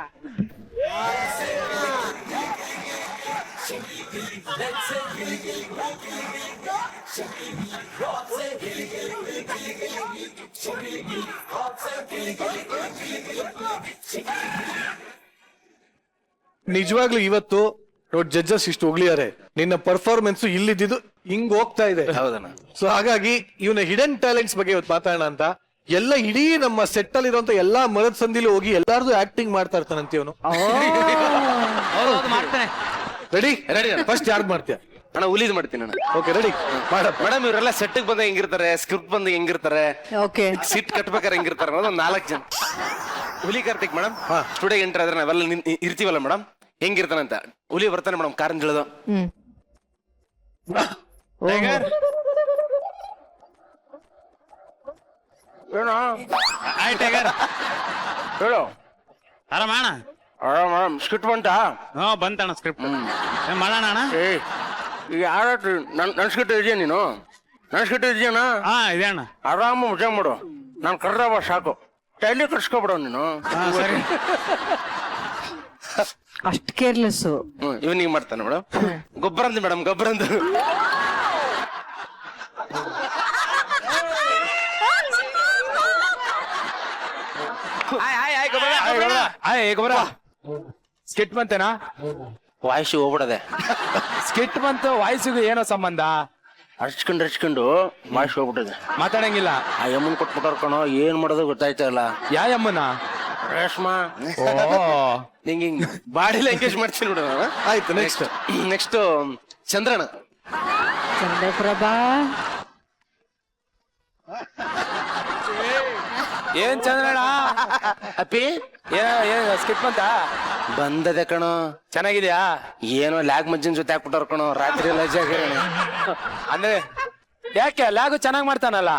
ನಿಜವಾಗ್ಲೂ ಇವತ್ತು ನೋಡಿ ಜಡ್ಜಸ್ ಇಷ್ಟು ಹೊಗಳಿದ್ದಾರೆ, ನಿನ್ನ ಪರ್ಫಾರ್ಮೆನ್ಸ್ ಇಲ್ಲಿದ್ದು ಹಿಂಗ್ ಹೋಗ್ತಾ ಇದೆ. ಸೊ ಹಾಗಾಗಿ ಇವನ ಹಿಡನ್ ಟ್ಯಾಲೆಂಟ್ಸ್ ಬಗ್ಗೆ ಇವತ್ತು ಮಾತಾಡೋಣ ಅಂತ. ಎಲ್ಲ ಇಡೀ ನಮ್ಮ ಸೆಟ್ ಅಲ್ಲಿ ಇರುವಂತ ಎಲ್ಲಾ ಮರದ ಸಂದಿಲಿ ಹೋಗಿ ಎಲ್ಲಾರ್ದು ಆಕ್ಟಿಂಗ್ ಮಾಡ್ತಾ ಇರ್ತಾನಂತ ಇವನು. ಮಾಡ್ತಾನೆ. ರೆಡಿ ರೆಡಿ ಫಸ್ಟ್ ಯಾರ್ದು ಮಾಡ್ತೀಯ? ಅಣ್ಣ ಹುಲಿದ್ ಮಾಡ್ತೀನಿ ಅಣ್ಣ. ಓಕೆ ರೆಡಿ ಮಾಡಪ್ಪ. ಮೇಡಮ್ ಇವರೆಲ್ಲ ಸೆಟ್ ಬಂದ ಹೆಂಗಿರ್ತಾರೆ, ಸ್ಕ್ರಿಪ್ಟ್ ಬಂದ ಹೆಂಗಿರ್ತಾರೆ, ಓಕೆ ಸಿಟ್ ಕಟ್ಬೇಕಾರೆ ಹೆಂಗಿರ್ತಾರೆ ಅನ್ನೋದು ಒಂದು 4 ಜನ. ಹುಲಿ ಕಾರ್ತಿಕ್ ಮೇಡಮ್ ಸ್ಟುಡಿಯೋ ಎಂಟರ್ ಆದ್ರೆ ನಾವೆಲ್ಲ ಇರ್ತೀವಲ್ಲ ಮೇಡಮ್, ಹೆಂಗಿರ್ತಾನಂತ. ಹುಲಿ ಬರ್ತಾನೆ ಮೇಡಮ್ ಕಾರ್ ಇಳಿದು, ಹೇಳು ಆರಾಮಣ್ಣ. ಮೇಡಮ್ ಸ್ಕ್ರಿಪ್ಟ್ ಬಂತ? ಹಾ ಬಂತಣ್ಣ ಸ್ಕ್ರಿಪ್ಟ್ ಮಾಡೋಣ ಅಣ್ಣ. ಯಾರ ನನ್ ಸ್ಕ್ರಿಪ್ಟ್ ಇದೆಯಾ ನೀನು? ನನ್ ಸ್ಕ್ರಿಪ್ಟ್ ಇದೆಯಣ್ಣ? ಹಾ ಇದೆ ಅಣ್ಣ. ಆರಾಮ ಮಜಾ ಮಾಡು, ನಾನು ಕರ್ದವ ಸಾಕು, ಟೈಲಿ ಕರ್ಸ್ಕೊಬಿಡೋ ನೀನು. ಸರಿ. ಅಷ್ಟ್ ಕೇರ್ಲೆಸ್. ಇವನ್ ಹಿಂಗ್ ಮಾಡ್ತಾನೆ ಮೇಡಮ್. ಗೊಬ್ಬರ ಅಂತ ಮೇಡಮ್, ಗೊಬ್ಬರ ಅಂತ. ಸ್ಕಿಟ್ ಬಂತೇನಾ? ವಾಯ್ಸ್ ಹೋಗ್ಬಿಡದೆ. ಸ್ಕಿಟ್ ಬಂತು ವಾಯ್ಸಿಗೂ ಏನೋ ಸಂಬಂಧ? ಹಚ್ಕೊಂಡು ವಾಯ್ಸ್ ಹೋಗ್ಬಿಟ್ಟದೆ, ಮಾತಾಡಂಗಿಲ್ಲ. ಆ ಯಮ್ಮನ್ ಕೊಟ್ಬಿಟ್ಟಾರ ಕಣೋ, ಏನ್ ಮಾಡೋದು ಗೊತ್ತಾಯ್ತಾ ಇಲ್ಲ. ಯಾವ ಅಮ್ಮನ? ರೇಷ್ಮಾ ಓ ಹಿಂಗ್ ಹಿಂಗ್ ಬಾಡಿ ಲ್ಯಾಂಗ್ವೇಜ್ ಮಾಡ್ತೀನಿ ಬಿಡ. ಆಯ್ತು ನೆಕ್ಸ್ಟ್ ನೆಕ್ಸ್ಟ್ ಚಂದ್ರಣ್ಣ. ಚಂದ್ರಪ್ರಭಾ ಏನ್ ಚಂದ್ರಣ್ಣ? ಅಪ್ಪಿ ಏನ್ ಸ್ಕಿಟ್ ಬಂತ? ಬಂದದೆ ಕಣೋ. ಚೆನ್ನಾಗಿದ್ಯಾ? ಏನೋ ಲ್ಯಾಗ್ ಮಜ್ಜಿನ ಜೊತೆ ಹಾಕ್ಬಿಟ್ಟಾರ ಕಣೋ, ರಾತ್ರಿ ಎಲ್ಲ ಜಾಗರಣೆ. ಅಂದ್ರೆ ಯಾಕೆ ಲ್ಯಾಗು ಚೆನ್ನಾಗ್ ಮಾಡ್ತಾನಲ್ಲ?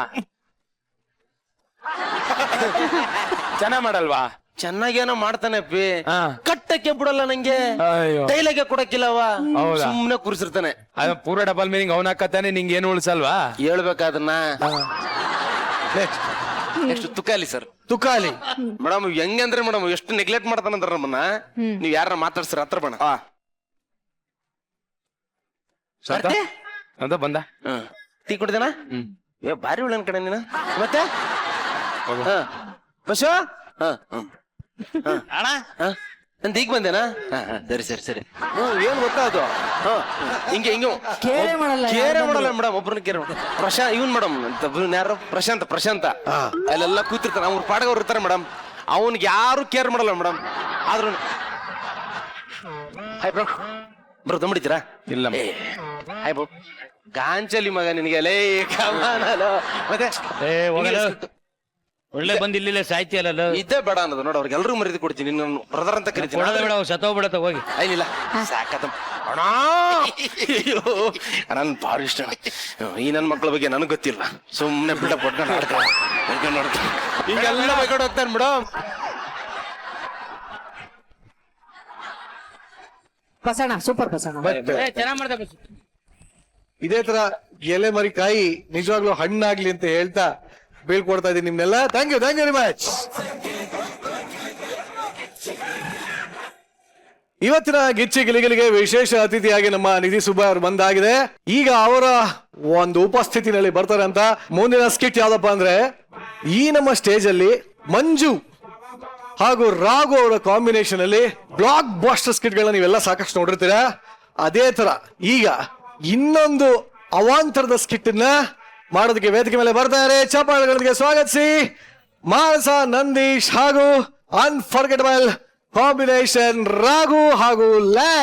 ಚೆನ್ನಾಗ್ ಮಾಡಲ್ವಾ? ಚೆನ್ನಾಗೇನೋ ಮಾಡ್ತಾನೆ ಅಪ್ಪಿ, ಹಾ. ಕಟ್ಟಕ್ಕೆ ಬಿಡಲ್ಲ ನಂಗೆ, ಅಯ್ಯೋ. ಡೈಲಾಗೆ ಕೊಡಕ್ಕಿಲ್ಲವ, ಹೌದಾ? ಸುಮ್ನೆ ಕೂರಿಸಿರ್ತಾನೆ. ಅದು ಪೂರ ಡಬಲ್ ಮೀನಿಂಗ್ ಅವನ ಹಾಕತ್ತಾನೆ, ನಿಂಗೆ ಏನು ಉಳಿಸಲ್ವಾ? ಹೇಳ್ಬೇಕಾದನ್ನ. Next next Tukali sir. Tukali madam ಹೆಂಗಂದ್ರೆ ಮೇಡಮ್ ಎಷ್ಟು ನೆಗ್ಲೆಕ್ಟ್ ಮಾಡ್ತಾನಂದ್ರ ನಮ್ಮನ್ನ. ನೀವ್ ಯಾರ ಮಾತಾಡ್ಸ್ರ ಹತ್ರ ಬಣ. ಅಂತ ಬಂದ. ಟೀ ಕುಡ್ದೇನಾ? ಏ ಬಾರಿ ಒಳ್ಳೆ ಕಡೆ ನೀನ. ಮತ್ತೆ ಬಸವ ಅಣ್ಣ ನಂದ ಈಗ ಬಂದೇನಾ? ಸರಿ ಸರಿ ಸರಿ. ಏನ್ ಗೊತ್ತಾ ಅದು? ಹಿಂಗೆ ಹಿಂಗೆ ಕೇರೆ ಮಾಡಲ್ಲ, ಕೇರೆ ಮಾಡಲ್ಲ ಮೇಡಮ್, ಒಬ್ರನ್ನ ಕೇರೆ ಪ್ರಶಾಂತ್. ಇವನ್ ಮೇಡಮ್ ಯಾರು? ಪ್ರಶಾಂತ ಅಲ್ಲೆಲ್ಲ ಕೂತಿರ್ತಾನೆ, ಅವ್ರ ಪಾಡಗ ಅವ್ರು ಇರ್ತಾರೆ ಮೇಡಮ್. ಅವನ್ಗೆ ಯಾರು ಕೇರ್ ಮಾಡಲ್ಲ ಮೇಡಮ್. ಆದ್ರೂ ಹಾಯ್ ಬ್ರೋ, ಬ್ರೋ ದಮ್ಮಿಡ್ತೀರಾ? ಇಲ್ಲ. Hi bro. ಗಾಂಚಲಿ ಮಗ ನಿನಗೆ ಲೇ ಕಮಾನಲ್ಲ. ಮತ್ತೆ ಒಳ್ಳೆ ಬಂದ್ ಇಲ್ಲಿ ಸಾಯ್ತಿಯಲ್ಲ. ಇದ್ದೇ ಬೇಡ ಅನ್ನೋದು ನೋಡ, ಅವ್ರಿಗೆಲ್ರಿಗೂ ಮರ್ಯಾದೆ ಕೊಡ್ತೀನಿ. ನಾನು ಬ್ರದರ್ ಅಂತ ಕರಿತೀನಿ. ಸತ್ತೋಗ್ಬಿಡತ್ತ ಹೋಗಿ. ಏನಿಲ್ಲ ಸಾಕತ್ತ ಅಣ್ಣ. ಅಯ್ಯೋ ನನ್ ಭಾರಿ ಇಷ್ಟ ಈ ನನ್ ಮಕ್ಳ ಬಗ್ಗೆ ನನಗ್ ಗೊತ್ತಿಲ್ಲ, ಸುಮ್ನೆ ಬಿಡ ಪಟ್ಕೊಂಡು ಆಡ್ಕೊಂಡು ಈಗೆಲ್ಲ ಬೈಕೊಂಡು ಹೋಗ್ತಾನೆ ಮೇಡಮ್. ಬಸಣ್ಣ ಸೂಪರ್ ಬಸಣ್ಣ. ಚೆನ್ನಾಗ್ ಮಾಡ್ದೆ ಬಸ್. ಇದೇ ತರ ಎಲೆ ಮರಿ ಕಾಯಿ ನಿಜವಾಗ್ಲೂ ಹಣ್ಣಾಗ್ಲಿ ಅಂತ ಹೇಳ್ತಾ ಬೀಳ್ಕೊಡ್ತಾ ಇದೀನಿ ನಿಮ್ನೆಲ್ಲ. Thank you very much. ಇವತ್ತಿನ ಗಿಚ್ಚಿ ಗಿಲಿಗಿಲಿಗೆ ವಿಶೇಷ ಅತಿಥಿಯಾಗಿ ನಮ್ಮ ನಿಧಿ ಸುಬ್ಬ ಅವರು ಬಂದಾಗಿದೆ. ಈಗ ಅವರ ಒಂದು ಉಪಸ್ಥಿತಿನಲ್ಲಿ ಬರ್ತಾರೆ ಅಂತ. ಮುಂದಿನ ಸ್ಕಿಟ್ ಯಾವ್ದಪ್ಪ ಅಂದ್ರೆ, ಈ ನಮ್ಮ ಸ್ಟೇಜ್ ಅಲ್ಲಿ ಮಂಜು ಹಾಗೂ ರಾಘು ಅವರ ಕಾಂಬಿನೇಷನ್ ಅಲ್ಲಿ ಬ್ಲಾಕ್ ಬಾಸ್ಟರ್ ಸ್ಕಿಟ್ ಗಳನ್ನ ನೀವೆಲ್ಲ ಸಾಕಷ್ಟು ನೋಡಿರ್ತೀರಾ. ಅದೇ ತರ ಈಗ ಇನ್ನೊಂದು ಅವಾಂತರದ ಸ್ಕಿಟ್ ನ ಮಾಡೋದಕ್ಕೆ ವೇದಿಕೆ ಮೇಲೆ ಬರ್ತಾರೆ. ಚಪ್ಪಾಳೆಗಳೊಂದಿಗೆ ಸ್ವಾಗತಿಸಿ ಮಾನಸ, ನಂದೀಶ್ ಹಾಗೂ ಅನ್ಫರ್ಗೆಟಬಲ್ ಕಾಂಬಿನೇಷನ್ ರಾಘು ಹಾಗೂ ಲಾ.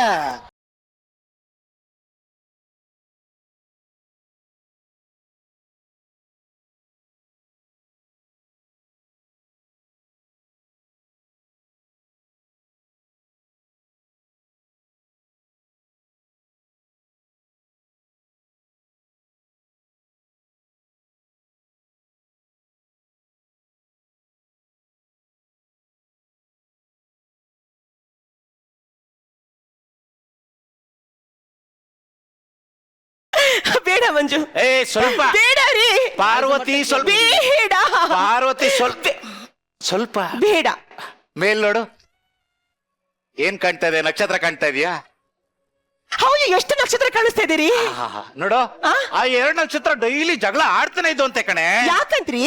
ಬೇಡ ಮಂಜು, ಏ ಸ್ವಲ್ಪ ಬೇಡ ರೀ ಪಾರ್ವತಿ, ಸ್ವಲ್ಪ ಬೇಡ, ಪಾರ್ವತಿ, ಸ್ವಲ್ಪ ಸ್ವಲ್ಪ ಬೇಡ. ಮೇಲ್ ನೋಡು, ಏನ್ ಕಾಣ್ತಾ ಇದೆ? ನಕ್ಷತ್ರ ಕಾಣ್ತಾ ಇದೆಯಾ? ಹೌದು, ಎಷ್ಟು ನಕ್ಷತ್ರ ಕಾಣಿಸ್ತಾ ಇದೀರಿ? ನೋಡು, ಆ 2 ನಕ್ಷತ್ರ ಡೈಲಿ ಜಗಳ ಆಡ್ತಾನೆ ಇದ್ದು ಅಂತೆ ಕಣೆ. ಯಾಕಂತ್ರಿ?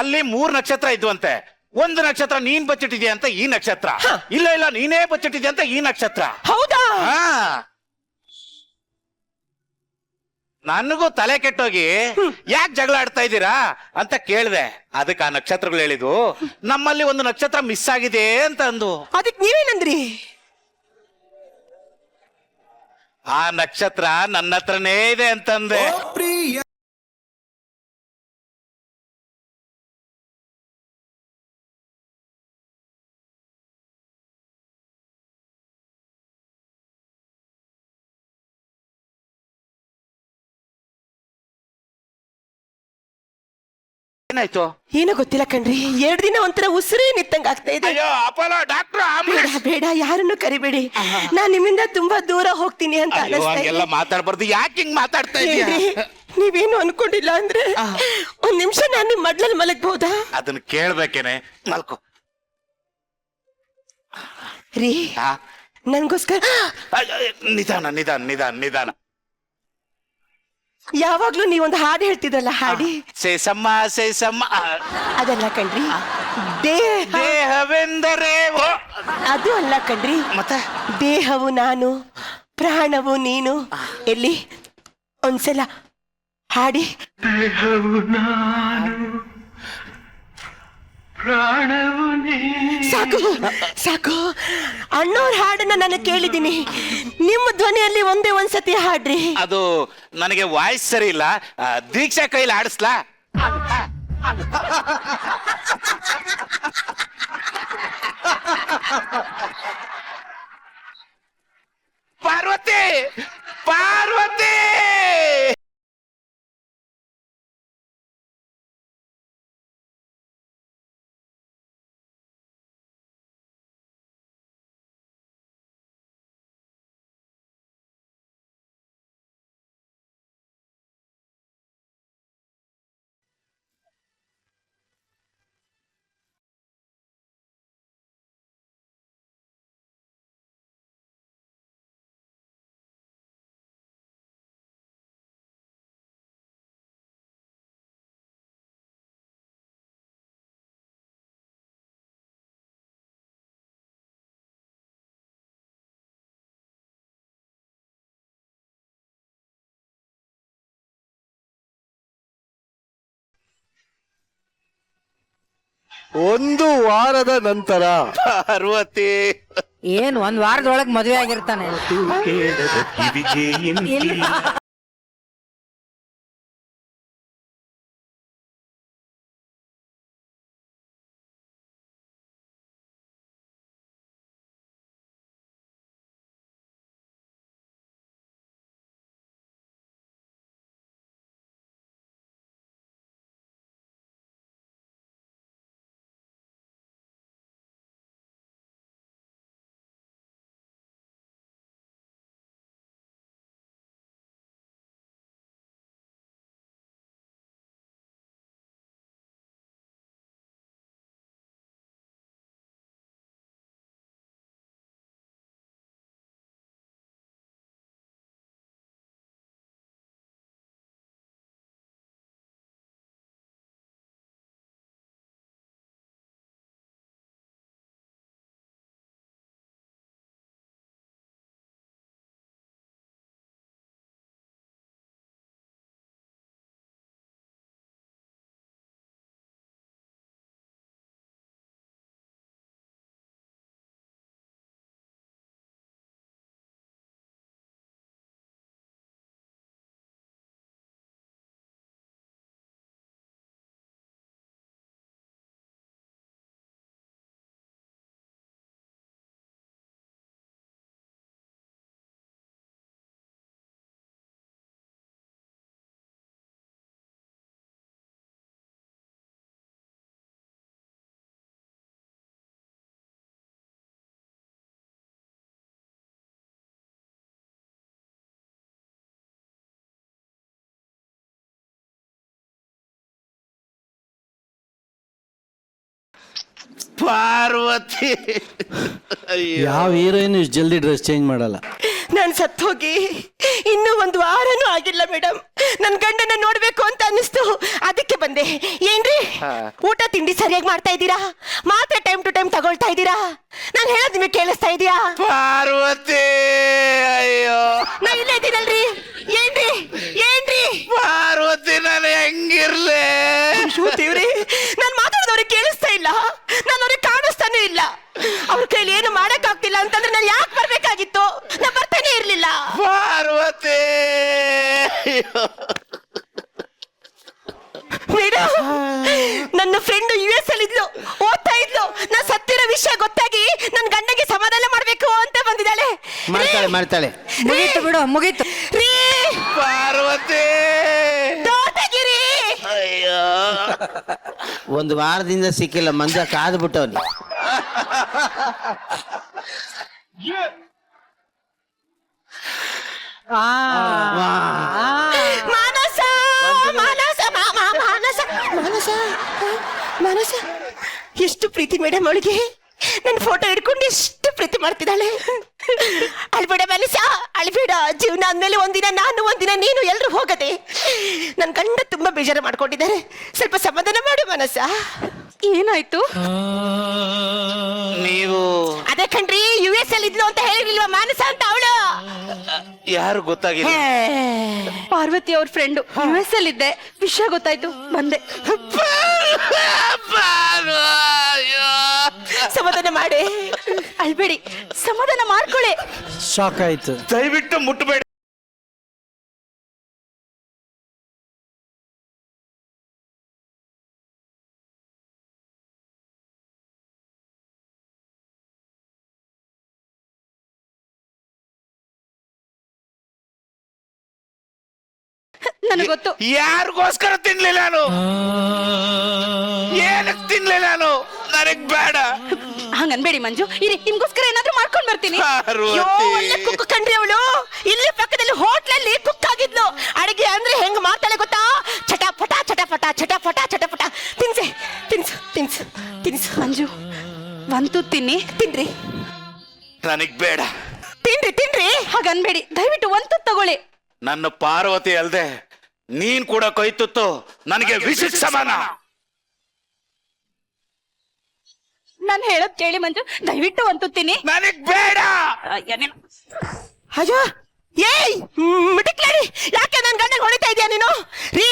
ಅಲ್ಲಿ 3 ನಕ್ಷತ್ರ ಇದ್ವಂತೆ. 1 ನಕ್ಷತ್ರ ನೀನ್ ಬಚ್ಚಿಟ್ಟಿದ್ಯಾ ಅಂತ ಈ ನಕ್ಷತ್ರ, ಇಲ್ಲ ಇಲ್ಲ ನೀನೇ ಬಚ್ಚಿಟ್ಟಿದ್ಯಾ ಅಂತ ಈ ನಕ್ಷತ್ರ. ಹೌದಾ? ಹಾ, ನನಗೂ ತಲೆ ಕೆಟ್ಟೋಗಿ ಯಾಕೆ ಜಗಳ ಆಡ್ತಾ ಇದ್ದೀರಾ ಅಂತ ಕೇಳ್ದೆ. ಅದಕ್ಕೆ ಆ ನಕ್ಷತ್ರಗಳು ಹೇಳಿದ್ವು, ನಮ್ಮಲ್ಲಿ 1 ನಕ್ಷತ್ರ ಮಿಸ್ ಆಗಿದೆ ಅಂತ ಅಂದು. ಅದಕ್ ನೀವೇನಂದ್ರಿ? ಆ ನಕ್ಷತ್ರ ನನ್ನ ಹತ್ರನೇ ಇದೆ ಅಂತಂದೆ. ಏನಾಯ್ತು? ಏನೋ ಗೊತ್ತಿಲ್ಲ ಕಣ್ರಿ, 2 ದಿನ ಒಂಥರ ಉಸಿರೇ ನಿತ್ತಂಗ ಆಗ್ತಾ ಇದೆ. ಅಯ್ಯೋ ಅಪೋಲೋ ಡಾಕ್ಟ್ರು, ಬೇಡ ಬೇಡ, ಯಾರನ್ನು ಕರಿಬೇಡಿ, ನಾನ್ ನಿಮ್ಮಿಂದ ತುಂಬಾ ದೂರ ಹೋಗ್ತೀನಿ ಅಂತ ಅನಿಸ್ತಾ ಇದೆ. ಎಲ್ಲ ಮಾತಾಡ್ಬಾರ್ದು, ಯಾಕೆ ಹಿಂಗ್ ಮಾತಾಡ್ತಾ ಇದೀಯ? ಏನ್ರಿ, ನೀವೇನು ಅನ್ಕೊಂಡಿಲ್ಲ ಅಂದ್ರೆ 1 ನಿಮಿಷ ನಾನು ನಿಮ್ ಮಡ್ಲಲ್ಲಿ ಮಲಗಬಹುದಾ? ಅದನ್ನ ಕೇಳ್ಬೇಕೇನೆ. ಮಲ್ಕೋ ರೀ, ಆ? ನನ್ಗೋಸ್ಕರ ನಿಧಾನ ನಿಧಾನ ನಿಧಾನ ನಿಧಾನ. ಯಾವಾಗ್ಲೂ ನೀವೊಂದು ಹಾಡು ಹೇಳ್ತಿದ್ರಲ್ಲ, ಹಾಡಿ. ಸೇಸಮ್ಮ ಸೇಸಮ್ಮ. ಅದಲ್ಲ ಕಣ್ರಿ, ದೇಹವೆಂದರೆ ಅದು ಅಲ್ಲ ಕಣ್ರಿ. ಮತ್ತೆ ದೇಹವು ನಾನು, ಪ್ರಾಣವು ನೀನು. ಎಲ್ಲಿ ಒಂದ್ಸಲ ಹಾಡಿ. ದೇಹವು ನಾನು, ಪ್ರಾಣವು ಸಾಕು ಸಾಕು, ಅಣ್ಣವ್ರ ಹಾಡನ್ನ ನಾನು ಕೇಳಿದ್ದೀನಿ, ನಿಮ್ಮ ಧ್ವನಿಯಲ್ಲಿ ಒಂದ್ಸತಿ ಹಾಡ್ರಿ. ಅದು ನನಗೆ ವಾಯ್ಸ್ ಸರಿ ಇಲ್ಲ. ದೀಕ್ಷಾ ಕೈಲಿ ಆಡಿಸ್ಲಾ? ಪಾರ್ವತಿ, ಪಾರ್ವತಿ. ಒಂದು ವಾರದ ನಂತರ ಪಾರ್ವತಿ, ಏನ್ 1 ವಾರದೊಳಗ್ ಮದುವೆ ಆಗಿರ್ತಾನೆ. ಇಲ್ಲ. ಪಾರ್ವತಿ ಯಾವ ಹೀರೋಯಿನ್ ಇಷ್ಟು ಜಲ್ದಿ ಡ್ರೆಸ್ ಚೇಂಜ್ ಮಾಡಲ್ಲ. ನಾನ್ ಸತ್ತೋಗಿ ಇನ್ನೂ ಒಂದು ವಾರನೂ ಆಗಿಲ್ಲ ಮೇಡಮ್. ನನ್ ಗಂಡನ ನೋಡ್ಬೇಕು ಅಂತ ಅನ್ನಿಸ್ತು, ಅದಕ್ಕೆ ಬಂದೆ. ಏನ್ರಿ ಊಟ ತಿಂಡಿ ಸರಿಯಾಗಿ ಮಾಡ್ತಾ ಇದ್ದೀರಾ? ಮಾತ್ರೆ ಟೈಮ್ ಟು ಟೈಮ್ ತಗೊಳ್ತಾ ಇದ್ದೀರಾ? ನಾನ್ ಹೇಳೋದ್ ನಿಮಗೆ ಕೇಳಿಸ್ತಾ ಇದೀಯಾ? ಪಾರ್ವತಿ ಅಯ್ಯೋ ನಾ ಇಲ್ಲೇ ಇದ್ದೀನಲ್ರಿ. ಏನ್ರಿ ಏನ್ರಿ ಪಾರ್ವತಿ ನಾನು ಹೆಂಗಿರ್ಲೆ? ದೇವ್ರಿ, ನಾನ್ ಮಾತಾಡೋದವ್ರಿಗೆ ಕೇಳಿಸ್ತಾ ಇಲ್ಲ, ನಾನು ಅವ್ರಿಗೆ ಕಾಣಿಸ್ತಾನೂ ಇಲ್ಲ. ಅವ್ರ ಕೈಲಿ ಏನು ಮಾಡಕ್ ಆಗ್ತಿಲ್ಲ ಅಂತಂದ್ರೆ ನಾನು ಯಾಕೆ ಬರ್ಬೇಕಾಗಿತ್ತು? ನಾ ಬರ್ತಾನೆ ಇರ್ಲಿಲ್ಲ. ಪಾರ್ವತಿ ಮೇಡಮ್, ನನ್ನ ಫ್ರೆಂಡ್ US ಅಲ್ಲಿ ಇದ್ಲು, ಓದ್ತಾ ಇದ್ಲು. ನಾ ಸತ್ತಿರೋ ವಿಷಯ ಗೊತ್ತಾಗಿ ನನ್ ಗಂಡಗೆ ಸಮಾಧಾನ ಮಾಡ್ಬೇಕು ಅಂತ ಬಂದಿದ್ದಾಳೆ. ಮಾಡ್ತಾಳೆ. ಮುಗೀತು ಬಿಡು, ಮುಗೀತು. ರೀ ಪಾರ್ವತಿ ತೋಟಗಿರಿ, ಅಯ್ಯೋ ಒಂದು ವಾರದಿಂದ ಸಿಕ್ಕಿಲ್ಲ, ಮಂಜ ಕಾದ್ಬಿಟ್ಟವ್ನಿ. ಮಾನಸ ಮಾನಸ ಮಾನಸ ಮಾನಸ ಮಾನಸ, ಎಷ್ಟು ಪ್ರೀತಿ ಮೇಡಮ್ ಅವಳಿಗೆ. ನನ್ನ ಫೋಟೋ ಹಿಡ್ಕೊಂಡು ಎಷ್ಟು ಪ್ರೀತಿ ಮಾಡ್ತಿದ್ದಾಳೆ. ಅಳ್ಬೇಡ ಮನಸ, ಅಳ್ಬೇಡ. ಜೀವನ ಅಂದ್ಮೇಲೆ ಒಂದಿನ ನಾನು ಒಂದಿನ ನೀನು, ಎಲ್ರು ಹೋಗದೆ. ನನ್ನ ಗಂಡ ತುಂಬಾ ಬೇಜಾರು ಮಾಡ್ಕೊಂಡಿದ್ದಾರೆ, ಸ್ವಲ್ಪ ಸಮಾಧಾನ ಮಾಡು ಮನಸ. ಏನಾಯ್ತು? ನೀವು ಅದೇ ಕಣ್ರಿ, US ಅಲ್ಲಿ ಇದ್ಲು ಅಂತ ಹೇಳಿರ್ಲಿಲ್ವಾ ಮಾನಸ ಅಂತ ಅವಳು? ಯಾರು ಗೊತ್ತಾಗಿಲ್ಲ. ಪಾರ್ವತಿ ಅವ್ರ ಫ್ರೆಂಡು US ಅಲ್ಲಿ ಇದ್ದೆ, ವಿಷಯ ಗೊತ್ತಾಯ್ತು, ಬಂದೆ. ಸಮಾಧಾನ ಮಾಡಿ, ಅಳ್ಬೇಡಿ, ಸಮಾಧಾನ ಮಾಡ್ಕೊಳ್ಳಿ. ಶಾಕ್ ಆಯ್ತು. ದಯವಿಟ್ಟು ಮುಟ್ಟಬೇಡಿ. ನನಗೆ ಗೊತ್ತು. ಯಾರಿಗೋಸ್ಕರ ತಿನ್ಲಿಲ್ಲ ನಾನು? ಏನಕ್ಕೆ ತಿನ್ಲಿಲ್ಲ ನಾನು? ನನಗ್ ಬೇಡ. ಹಂಗನ್ಬೇಡಿ ಮಂಜು, ಇರಿ, ನಿಮ್ಗೋಸ್ಕರ ಏನಾದ್ರೂ ಮಾಡ್ಕೊಂಡ್ ಬರ್ತೀನಿ. ಅಯ್ಯೋ, ಒಳ್ಳೆ ಕುಕ್ ಕಣ್ರಿ ಅವಳು. ಇಲ್ಲಿ ಪಕ್ಕದಲ್ಲಿ ಹೋಟ್ಲಲ್ಲಿ ಕುಕ್ ಆಗಿದ್ಲು. ಅಡಿಗೆ ಅಂದ್ರೆ ಹೆಂಗ್ ಮಾಡ್ತಾಳೆ ಗೊತ್ತಾ? ಚಟಪಟ ಚಟಪಟ ಚಟಪಟ ಚಟಪಟ. ತಿನ್ಸೆ, ತಿನ್ಸು ತಿನ್ಸು ತಿನ್ಸು. ಮಂಜು, ಒಂದು ತಿನ್ನಿ. ತಿನ್ರಿ ನನಗ್ ಬೇಡ. ತಿನ್ರಿ ತಿನ್ರಿ. ಹಾಗನ್ಬೇಡಿ, ದಯವಿಟ್ಟು ಒಂದು ತಗೊಳ್ಳಿ. ನನ್ನ ಪಾರ್ವತಿ ಅಲ್ದೆ ನೀನ್ ಕೂಡ ಕೈ ತುತ್ತು ನನಗೆ ವಿಷಕ್ ಸಮಾನ. ನಾನು ಹೇಳೋದ್ ಕೇಳಿ ಮಂಜು, ದಯವಿಟ್ಟು ಒಂದು ತಿನ್ನಿ. ನನಗ್ ಬೇಡ. ಅಯ್ಯೋ, ಏಯ್ ಮಿಟಿಕ್ಲಾಡಿ, ಯಾಕೆ ನನ್ ಗಂಡನ ಹೊಡಿತಾ ಇದೀಯ ನೀನು? ರೀ,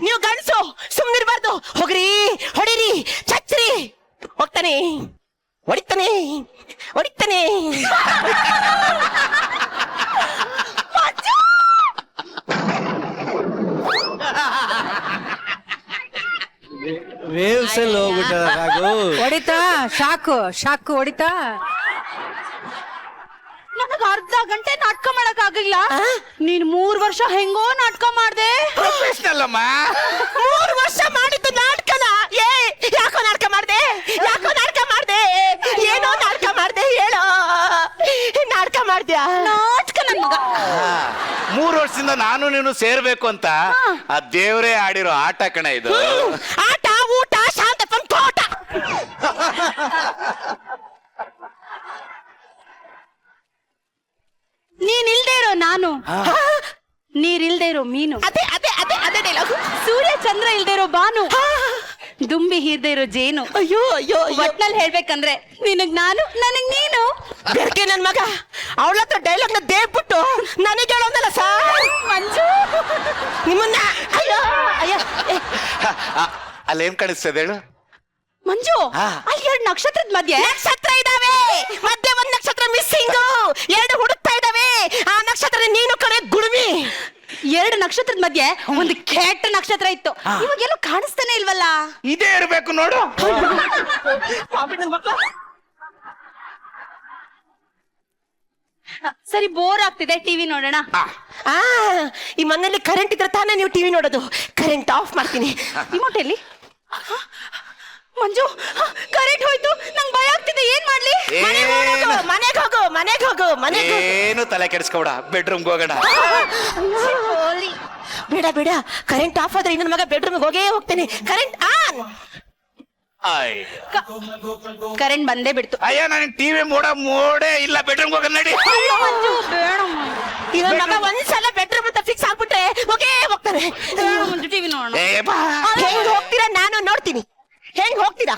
ನೀವು ಗಂಡಸು ಸುಮ್ನಿರ್ಬಾರ್ದು. ಹೋಗ್ರಿ, ಹೊಡಿರಿ, ಚಚ್ರಿ. ಹೋಗ್ತಾನೆ, ಹೊಡಿತಾನೆ, ಹೊಡಿತಾನೆ. ವೇವ್ಸ್ ಅಲ್ಲಿ ಹೋಗ್ಬಿಟ್ಟದ ರಾಘು. ಹೊಡಿತಾ? ಶಾಕು ಹೊಡಿತಾ? ನನಗ ಅರ್ಧ ಗಂಟೆ ನಾಟಕ ಮಾಡಕ್ ಆಗಿಲ್ಲ. ನೀನ್ 3 ವರ್ಷ ಹೆಂಗೋ ನಾಟಕ ಮಾಡ್ದೆ. ಪ್ರೊಫೆಷನಲ್ ಅಮ್ಮ. 3 ವರ್ಷ ಮಾಡಿದ್ದು ನಾಟಕನ? ಏ, ಯಾಕೋ ನಾಟಕ ಮಾಡ್ದೆ? ಯಾಕೋ ನಾಟಕ ಮಾಡ್ದೆ? ಏನೋ ನಾಟಕ ಮಾಡ್ದೆ, ಹೇಳೋ. ನಾಟಕ ಮಾಡ್ದ್ಯಾ? ನಾಟಕ ನನ್ ಮಗ. 3 ವರ್ಷದಿಂದ ನಾನು ನೀನು ಸೇರ್ಬೇಕು ಅಂತ ಆ ದೇವ್ರೇ ಆಡಿರೋ ಆಟ ಕಣ ಇದು. ಆಟ, ಊಟ, ಶಾಂತಪ್ಪನ್ ತೋಟ. ನೀನ್ ಇಲ್ದೇ ಇರೋ ನಾನು, ನೀರಿಲ್ದೇ ಇರೋ ಮೀನು, ಅದೇ ಅದೇ ಅದೇ ಅದೇ ಡೈಲಾಗು. ಸೂರ್ಯ ಚಂದ್ರ ಇಲ್ದೇ ಇರೋ ಬಾನು, ದುಂಬಿ ಹೀರ್ದೇ ಇರೋ ಜೇನು. ಅಯ್ಯೋ ಅಯ್ಯೋ, ಒಟ್ನಲ್ಲಿ ಹೇಳ್ಬೇಕಂದ್ರೆ ನಿನಗ್ ನಾನು, ನನಗ್ ನೀನು. ಬೆರ್ಕೆ ನನ್ ಮಗ ಅವಳ ಹತ್ರ ಡೈಲಾಗ್ ನ ದೇವ್ಬಿಟ್ಟು ನನಗೆ ಹೇಳೋದಲ್ಲ ಸರ್. ಮಂಜು, ನಿಮ್ಮನ್ನ ಅಯ್ಯೋ ಅಯ್ಯೋ. ಅಲ್ಲೇನ್ ಕಾಣಿಸ್ತದೆ ಹೇಳು? ಮಂಜು, ಅಲ್ಲಿ 2 ನಕ್ಷತ್ರದ ಮಧ್ಯೆ ನಕ್ಷತ್ರ ಇದಾವೆ, ಮಧ್ಯೆ 1 ನಕ್ಷತ್ರ ಮಿಸ್ಸಿಂಗ್. 2 ಹುಡುಕ್ತಾ ಇದಾವೆ. ಆ ನಕ್ಷತ್ರ ನೀನು ಕಡೆ ಗುಡುಮಿ. 2 ನಕ್ಷತ್ರದ ಮಧ್ಯೆ ಒಂದು ಕೆಟ್ಟ ನಕ್ಷತ್ರ ಇತ್ತು. ಇವಾಗೆಲ್ಲ ಕಾಣಿಸ್ತಾನೆ ಇಲ್ವಲ್ಲ? ಇದೇ ಇರ್ಬೇಕು ನೋಡು. ಸರಿ, ಬೋರ್ ಆಗ್ತಿದೆ, ಟಿವಿ ನೋಡೋಣ. ಈ ಮನೇಲಿ ಕರೆಂಟ್ ಇದ್ರೆ ತಾನೇ ನೀವು ಟಿವಿ ನೋಡೋದು. ಕರೆಂಟ್ ಆಫ್ ಮಾಡ್ತೀನಿ. ರಿಮೋಟ್ ಎಲ್ಲಿ? ಮಂಜು, ಕರೆಂಟ್ ಹೋಯ್ತು, ನಂಗೆ ಭಯ ಆಗ್ತಿದೆ, ಏನ್ ಮಾಡ್ಲಿ? ಮನೆಗೆ ಹೋಗು, ಮನೆಗೆ ಹೋಗು. ಏನು ತಲೆ ಕೆಡಿಸ್ಕೊಬೇಡ, ಬೆಡ್ರೂಮ್ಗೆ ಹೋಗೋಣ. ಬೇಡ ಬೇಡ, ಕರೆಂಟ್ ಆಫ್ ಆದ್ರೆ ನನ್ನ ಮಗ ಬೆಡ್ರೂಮ್ಗೆ ಹೋಗೇ ಹೋಗ್ತೇನೆ. Current on. ಕರೆಂಟ್ ಬಂದೇ ಬಿಡ್ತು. ಅಯ್ಯ ನನಗೆ ಟಿವಿ ಮೋಡೇ ಇಲ್ಲ, ಬೆಡ್ರೂಮ್ ಹೋಗ ನಡಿ. ಇದನ್ ಮಗ ಒಂದ್ಸಲ ಬೆಡ್ರೂಮ್ ಅಂತ ಫಿಕ್ಸ್ ಆಗ್ಬಿಟ್ರೆ ಹೋಗ್ತಾರೆ. ಟಿವಿ ನೋಡೋಣ. ಹೆಂಗ್ ಹೋಗ್ತೀರಾ ನಾನು ನೋಡ್ತೀನಿ. ಹೆಂಗ್ ಹೋಗ್ತೀರಾ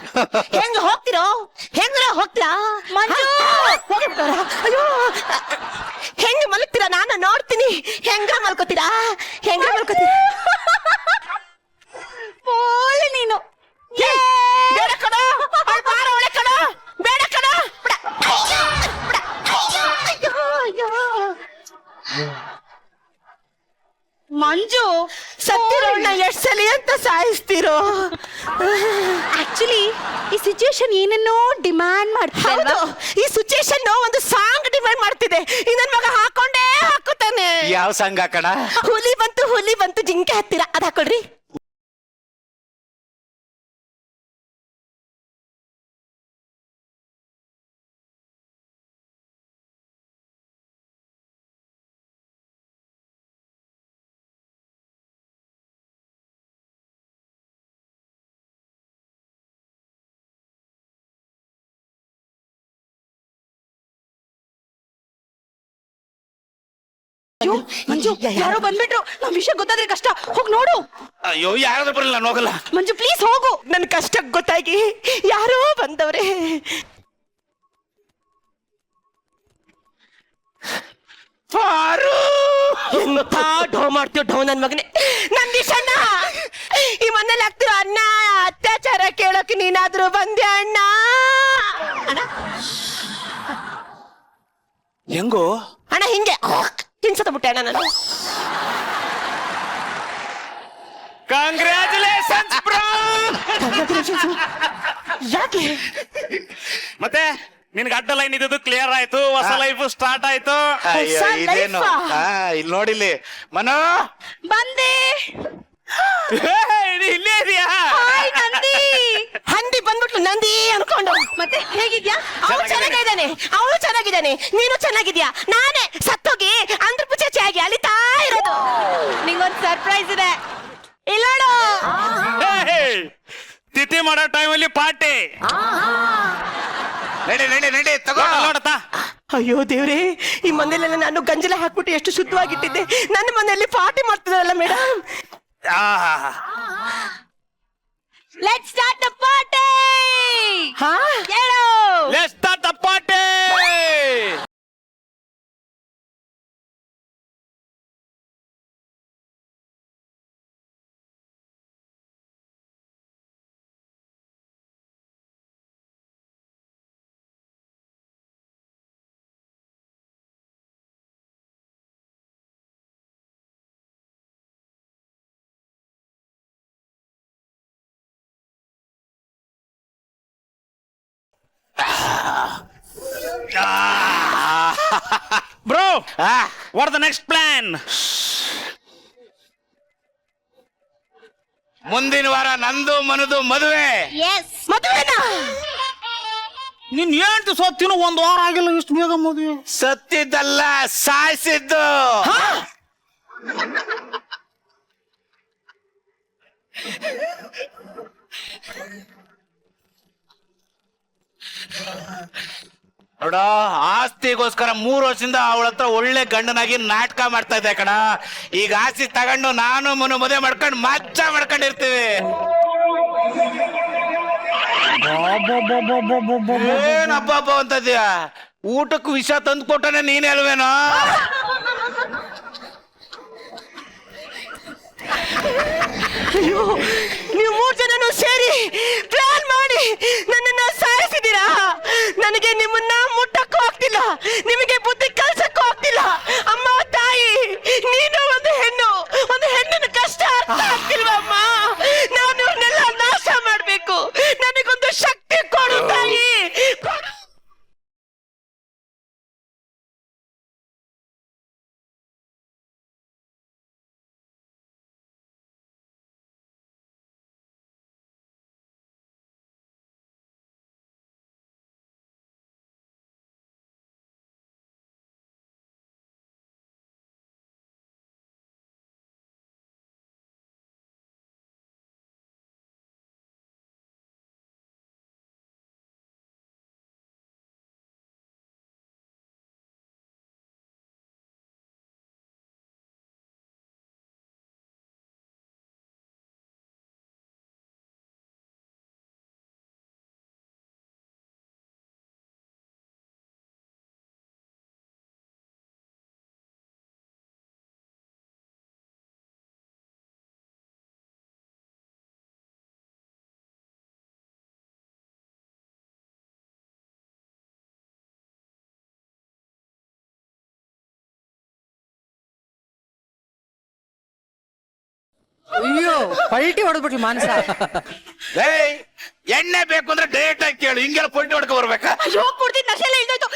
ಹೋಗ್ತೀರಾ ಮಂಜು ಹೋಗ್ಬಿಟ್ಟಾರ. ಅಯ್ಯೋ ಹೆಂಗ್ ಮಲಗ್ತೀರಾ ನಾನು ನೋಡ್ತೀನಿ. ಹೆಂಗ ಮಲ್ಕೋತೀರಾ ಪೋಲಿ ನೀನು. ಬೇಡ ಕಣ, ಅವ್ಳ್ ಬಾರ ಒಳ್ಳೆ ಕಣ, ಬೇಡ ಕಣ. ಮಂಜು ಸತ್ತಿರೋಣ ಎಷ್ಟ್ ಸಲಿ ಅಂತ ಸಾಯಿಸ್ತಿರೋ. ಆಕ್ಚುಲಿ ಈ ಸಿಚುಯೇಷನ್ ಏನನ್ನೋ ಡಿಮ್ಯಾಂಡ್ ಮಾಡ್ತಿದೆ. ಈ ಸಿಚುಯೇಷನ್ ಒಂದು ಸಾಂಗ್ ಡಿಮ್ಯಾಂಡ್ ಮಾಡ್ತಿದೆ. ಇನ್ನೊಂದ್ ಮಗ ಹಾಕುತ್ತಾನೆ. ಯಾವ ಸಂಘ ಕಣ? ಹುಲಿ ಬಂತು ಜಿಂಕೆ ಹತ್ತಿರ, ಅದ್ ಹಾಕೊಳ್ರಿ. ಮಂಜು ಯಾರೋ ಬಂದ್ಬಿಟ್ರು. ನಮ್ ವಿಷಯ ಗೊತ್ತಾದ್ರೆ ಕಷ್ಟ. ಹೋಗ್ ನೋಡು. ಅಯ್ಯೋ ಯಾರಾದ್ರೂ ಬರಲ್ಲ, ನಾನು ಹೋಗಲ್ಲ. ಮಂಜು ಪ್ಲೀಸ್ ಹೋಗು. ನನ್ ಕಷ್ಟ ಗೊತ್ತಾಗಿ ಯಾರೋ ಬಂದವ್ರೆ. ಎಂಥ ಢೋ ಮಾಡ್ತೀವ್ ಢೋ ನನ್ ಮಗನೇ. ನಂದೀಶಣ್ಣ, ಈ ಮನೇಲಿ ಆಗ್ತಿರೋ ಅನ್ನ ಅತ್ಯಾಚಾರ ಕೇಳೋಕೆ ನೀನಾದ್ರೂ ಬಂದ್ಯ ಅಣ್ಣ? ಹೆಂಗೋ ಅಣ್ಣ ಹಿಂಗೆ ತಿನ್ಸತ ಬಿಟ್ಟೆ ಅಣ್ಣ ನಾನು. Congratulations bro. ಯಾಕೆ ಮತ್ತೆ ನಿನ್ಗೆ ಅಡ್ಡ ಲೈನ್ ಇದ್ದು ಕ್ಲಿಯರ್ ಆಯ್ತು, ಹೊಸ ಲೈಫ್ ಸ್ಟಾರ್ಟ್ ಆಯ್ತು. ಹೊಸ ಇದೇನು life ಆ? ಇಲ್ಲಿ ನೋಡಿಲ್ಲಿ ಮನೋ ಬಂದೆ. ಇಲ್ಲೇ ಇದೆಯಾ? ನಂದಿ ಹಂದಿ ಬಂದ್ಬಿಟ್ಲು ನಂದಿ ಅನ್ಕೊಂಡು. ಮತ್ತೆ ಹೇಗಿದ್ಯಾ? ಅವಳು ಚೆನ್ನಾಗಿದ್ದಾನೆ, ನೀನು ಚೆನ್ನಾಗಿದ್ಯಾ. ನಾನೇ ಸತ್ತೋಗಿ ಅಂದ್ರಪುಚಾಚಿಯಾಗಿ ಅಲಿತಾ ಇರೋದು. ನಿಂಗೊಂದ್ ಸರ್ಪ್ರೈಸ್ ಇದೆ. ಇಲ್ಲೋಡು. ತಿಥಿ ಮಾಡೋ ಟೈಮಲ್ಲಿ ಪಾರ್ಟಿ. ನಡಿ ತಗೋ ನೋಡತ್ತಾ. ಅಯ್ಯೋ ದೇವ್ರೆ, ಈ ಮನೇಲೆಲ್ಲ ನಾನು ಗಂಜಲ ಹಾಕ್ಬಿಟ್ಟು ಎಷ್ಟು ಶುದ್ಧವಾಗಿಟ್ಟಿದ್ದೆ. ನನ್ನ ಮನೆಯಲ್ಲಿ ಪಾರ್ಟಿ ಮಾಡ್ತಿದಾರಲ್ಲ madam. Let's start the party. ಹಾ ಹೇಳು. Let's start the party. Bro, what are the next plan? ಮುಂದಿನ ವಾರ ನಂದು ಮನದು ಮದುವೆ. ಮದುವೆನಾ? ನೀನ್ ಹೇಳ್ತಿ ಸತ್ತಿನ ಒಂದ್ ವಾರ ಆಗಿಲ್ಲ, ಇಷ್ಟು ಬೇಗ ಮದುವೆ. ಸತ್ತಿದ್ದಲ್ಲ, ಸಾಯಿಸಿದ್ದು. ನೋಡ, ಆಸ್ತಿಗೋಸ್ಕರ 3 ವರ್ಷದಿಂದ ಅವಳ ಹತ್ರ ಒಳ್ಳೆ ಗಂಡನಾಗಿ ನಾಟಕ ಮಾಡ್ತಾ ಇದ್ದೆ ಕಣ. ಈಗ ಆಸ್ತಿ ತಗೊಂಡು ನಾನು ಮದುವೆ ಮಾಡ್ಕೊಂಡು ಮಚ್ಚ ಮಾಡ್ಕೊಂಡಿರ್ತೀವಿ. ಏನಪ್ಪ ಅಂತದ್ಯಾ? ಊಟಕ್ಕೆ ವಿಷ ತಂದು ಕೊಟ್ಟನೆ ನೀನ್ ಹೇಳ್ವೇನೋ? ಅಯ್ಯೋ, ನೀವು 3 ಜನನು ಸೇರಿ ಪ್ಲಾನ್ ಮಾಡಿ ನನ್ನನ್ನ ಸಾಯಿಸಿದ್ದೀರಾ. ನನಗೆ ನಿಮ್ಮನ್ನ ಮುಟ್ಟಕ್ಕೂ ಆಗ್ತಿಲ್ಲ, ನಿಮಗೆ ಬುದ್ಧಿ ಕಲ್ಸಕ್ಕೂ ಆಗ್ತಿಲ್ಲ. ಅಮ್ಮ ತಾಯಿ, ನೀನು ಒಂದು ಹೆಣ್ಣಿನ ಕಷ್ಟ ಅರ್ಥ ಆಗ್ತಿಲ್ವಮ್ಮ? ನಾನು ಇವ್ರನ್ನೆಲ್ಲ ನಾಶ ಮಾಡ್ಬೇಕು. ನನಗೊಂದು ಶಕ್ತಿ ಕೊಡು ತಾಯಿ, ಕೊಡು. ಅಯ್ಯೋ ಪಲ್ಟಿ ಹೊಡೆದ್ಬಿಟ್ಲು ಮಾನಸ. ಏಯ್ ಎಣ್ಣೆ ಬೇಕು ಅಂದ್ರೆ ಡೇಟ್ ಆಗಿ ಕೇಳು, ಹಿಂಗೆಲ್ಲ ಪೊಲ್ಟಿ ಹೊಡ್ಕೊ ಬರ್ಬೇಕಾ? ಅಯ್ಯೋ ಕುಡ್ದಿದ್ ನಶೆ ಎಲ್ಲ ಇಳ್ದೋಯ್ತು.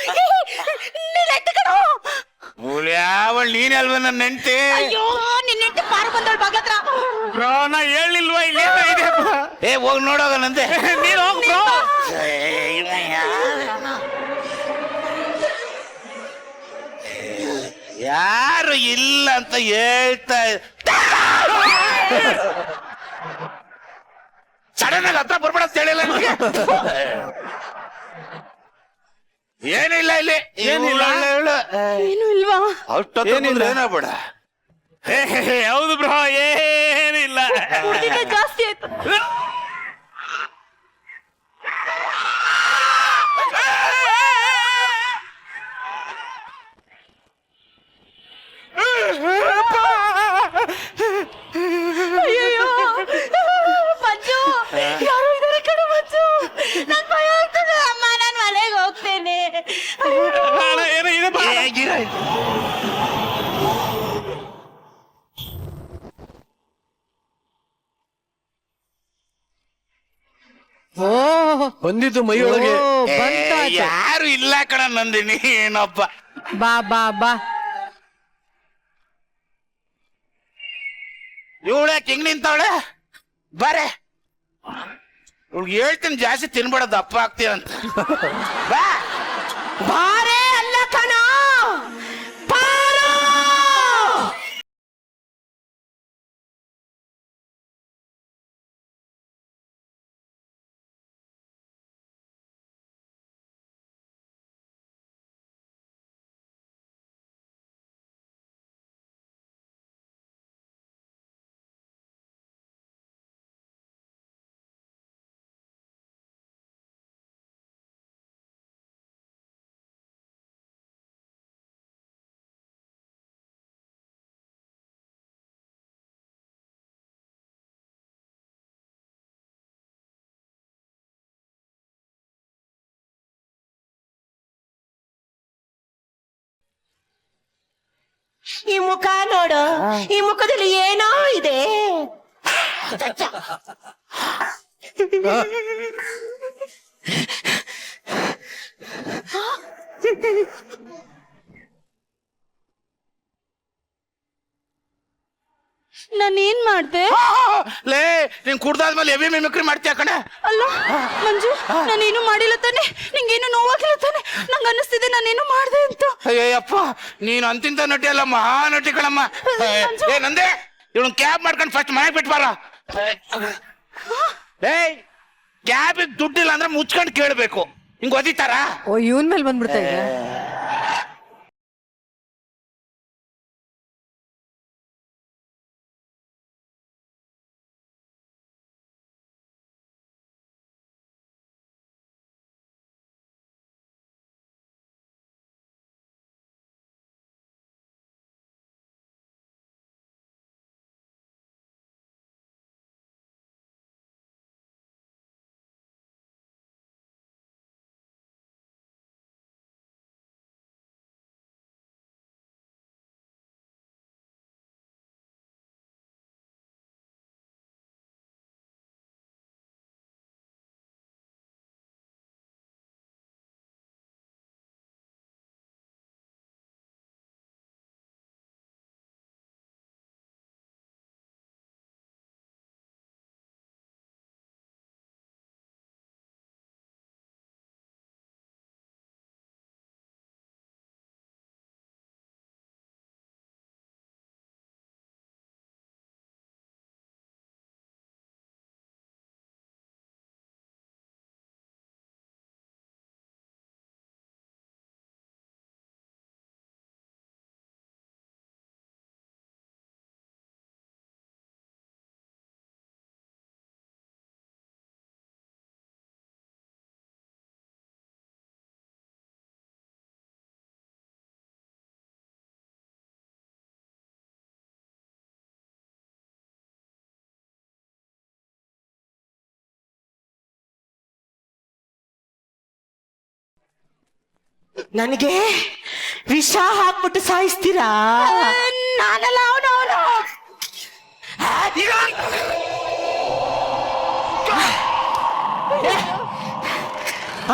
ನೀನ್ ಎಟ್ಟು ಕಣೋ. ಯಾವಳು ನೀನ್ ಅಲ್ವ ನನ್ನ ನೆಂಟಿ? ಅಯ್ಯೋ ನಿನ್ನ ಹೆಂಡತಿ ಪಾರು ಬಂದವಳು ಬಾಗ್ಲತ್ರ. ಬ್ರೋ ನಾ ಹೇಳಿಲ್ವಾ ಇಲ್ಲಿ ಇದೆ ಏ ಹೋಗಿ ನೋಡೋಗ ನಂದೆ. ನೀನ್ ಹೋಗ್ ಬ್ರೋ. ಯಾರು ಇಲ್ಲ ಅಂತ ಹೇಳ್ತಾ ಸಡನ್ ಆಗಿ ಹತ್ರ ಬರ್ಬೇಡ ಅಂತ ಹೇಳಿಲ್ಲ ನಿಮ್ಗೆ? ಏನಿಲ್ಲ ಇಲ್ಲಿ ಏನಿಲ್ಲ? ಏನು ಇಲ್ವಾ? ಏನಿಲ್ಲ ಏನಾಗ್ಬೇಡ. ಹೌದು ಬ್ರೋ ಏನಿಲ್ಲ. ಕುಡ್ದಿದ್ದೆ ಜಾಸ್ತಿ ಆಯ್ತು. ಅಯ್ಯಯ್ಯೋ ಮಂಜು, ಯಾರು ಇದಾರೆ ಕಣೆ ಮಂಜು. ನನ್ ಭಯ ಆಗ್ತದೆ ಅಮ್ಮ, ನಾನ್ ಮನೆಗೆ ಹೋಗ್ತೇನೆ. ಏನೋ ಇದೆ ಬಾ. ಓ ಬಂದಿದ್ದು ಮೈಯೊಳಗೆ. ಓ, ಬಂತಾಯ್ತು. ಯಾರು ಇಲ್ಲ ಕಣ ನಂದಿನಿ, ಏನಪ್ಪ. ಬಾ ಬಾ ಬಾ. ಇವಳ್ಯಾಕೆ ಹಿಂಗ್ ನಿಂತವಳೆ? ಬಾರೆ, ಇವ್ಳಿಗೆ ಹೇಳ್ತೀನಿ ಜಾಸ್ತಿ ತಿನ್ಬೇಡ ದಪ್ಪ ಆಗ್ತೀಯ ಅಂತ. ಬಾ ಬಾರೆ ಅಲ್ಲ ಕಣೋ, ಪಾರು. ಈ ಮುಖ ನೋಡು, ಈ ಮುಖದಲ್ಲಿ ಏನೋ ಇದೆ. ನಾನೇನ್ ಮಾಡ್ದೆ? ಲೇ, ನೀನ್ ಕುಡ್ದಾದ್ಮೇಲೆ ಹೆವಿ ಮಿಮಿಕ್ರಿ ಮಾಡ್ತೀಯ ಕಣೆ. ಅಲ್ಲ ಮಂಜು, ನಾನೇನು ಮಾಡಿಲ್ಲ ತಾನೆ? ನಿಂಗೇನು ನೋವಾಗಿಲ್ಲ ತಾನೆ? ನಂಗೆ ಅನ್ನಿಸ್ತಿದೆ ನಾನೇನು ಮಾಡ್ದೆ ಅಂತ. ಅಯ್ಯಪ್ಪ, ನೀನು ಅಂತಿಂತ ನಟಿ ಅಲ್ಲ, ಮಹಾ ನಟಿ ಕಣಮ್ಮ. ಏ ನಂದೆ, ಇವಳು ಕ್ಯಾಬ್ ಮಾಡ್ಕೊಂಡು ಫಸ್ಟ್ ಮನೆಗೆ ಬಿಟ್ಟು ಬಾರ. ಏಯ್, ಕ್ಯಾಬಿಗೆ ದುಡ್ಡಿಲ್ಲ ಅಂದ್ರೆ ಮುಚ್ಕೊಂಡು ಕೇಳಬೇಕು. ಹಿಂಗ್ ಒದಿತಾರ? ಓ ಇವನ್ ಮೇಲೆ ಬಂದ್ಬಿಡ್ತಾ ಇದೆ. ನನಗೆ ವಿಷ ಹಾಕ್ಬಿಟ್ಟು ಸಾಯಿಸ್ತೀರಾ? ನಾನಲ್ಲ, ಅವನು. ಈಗ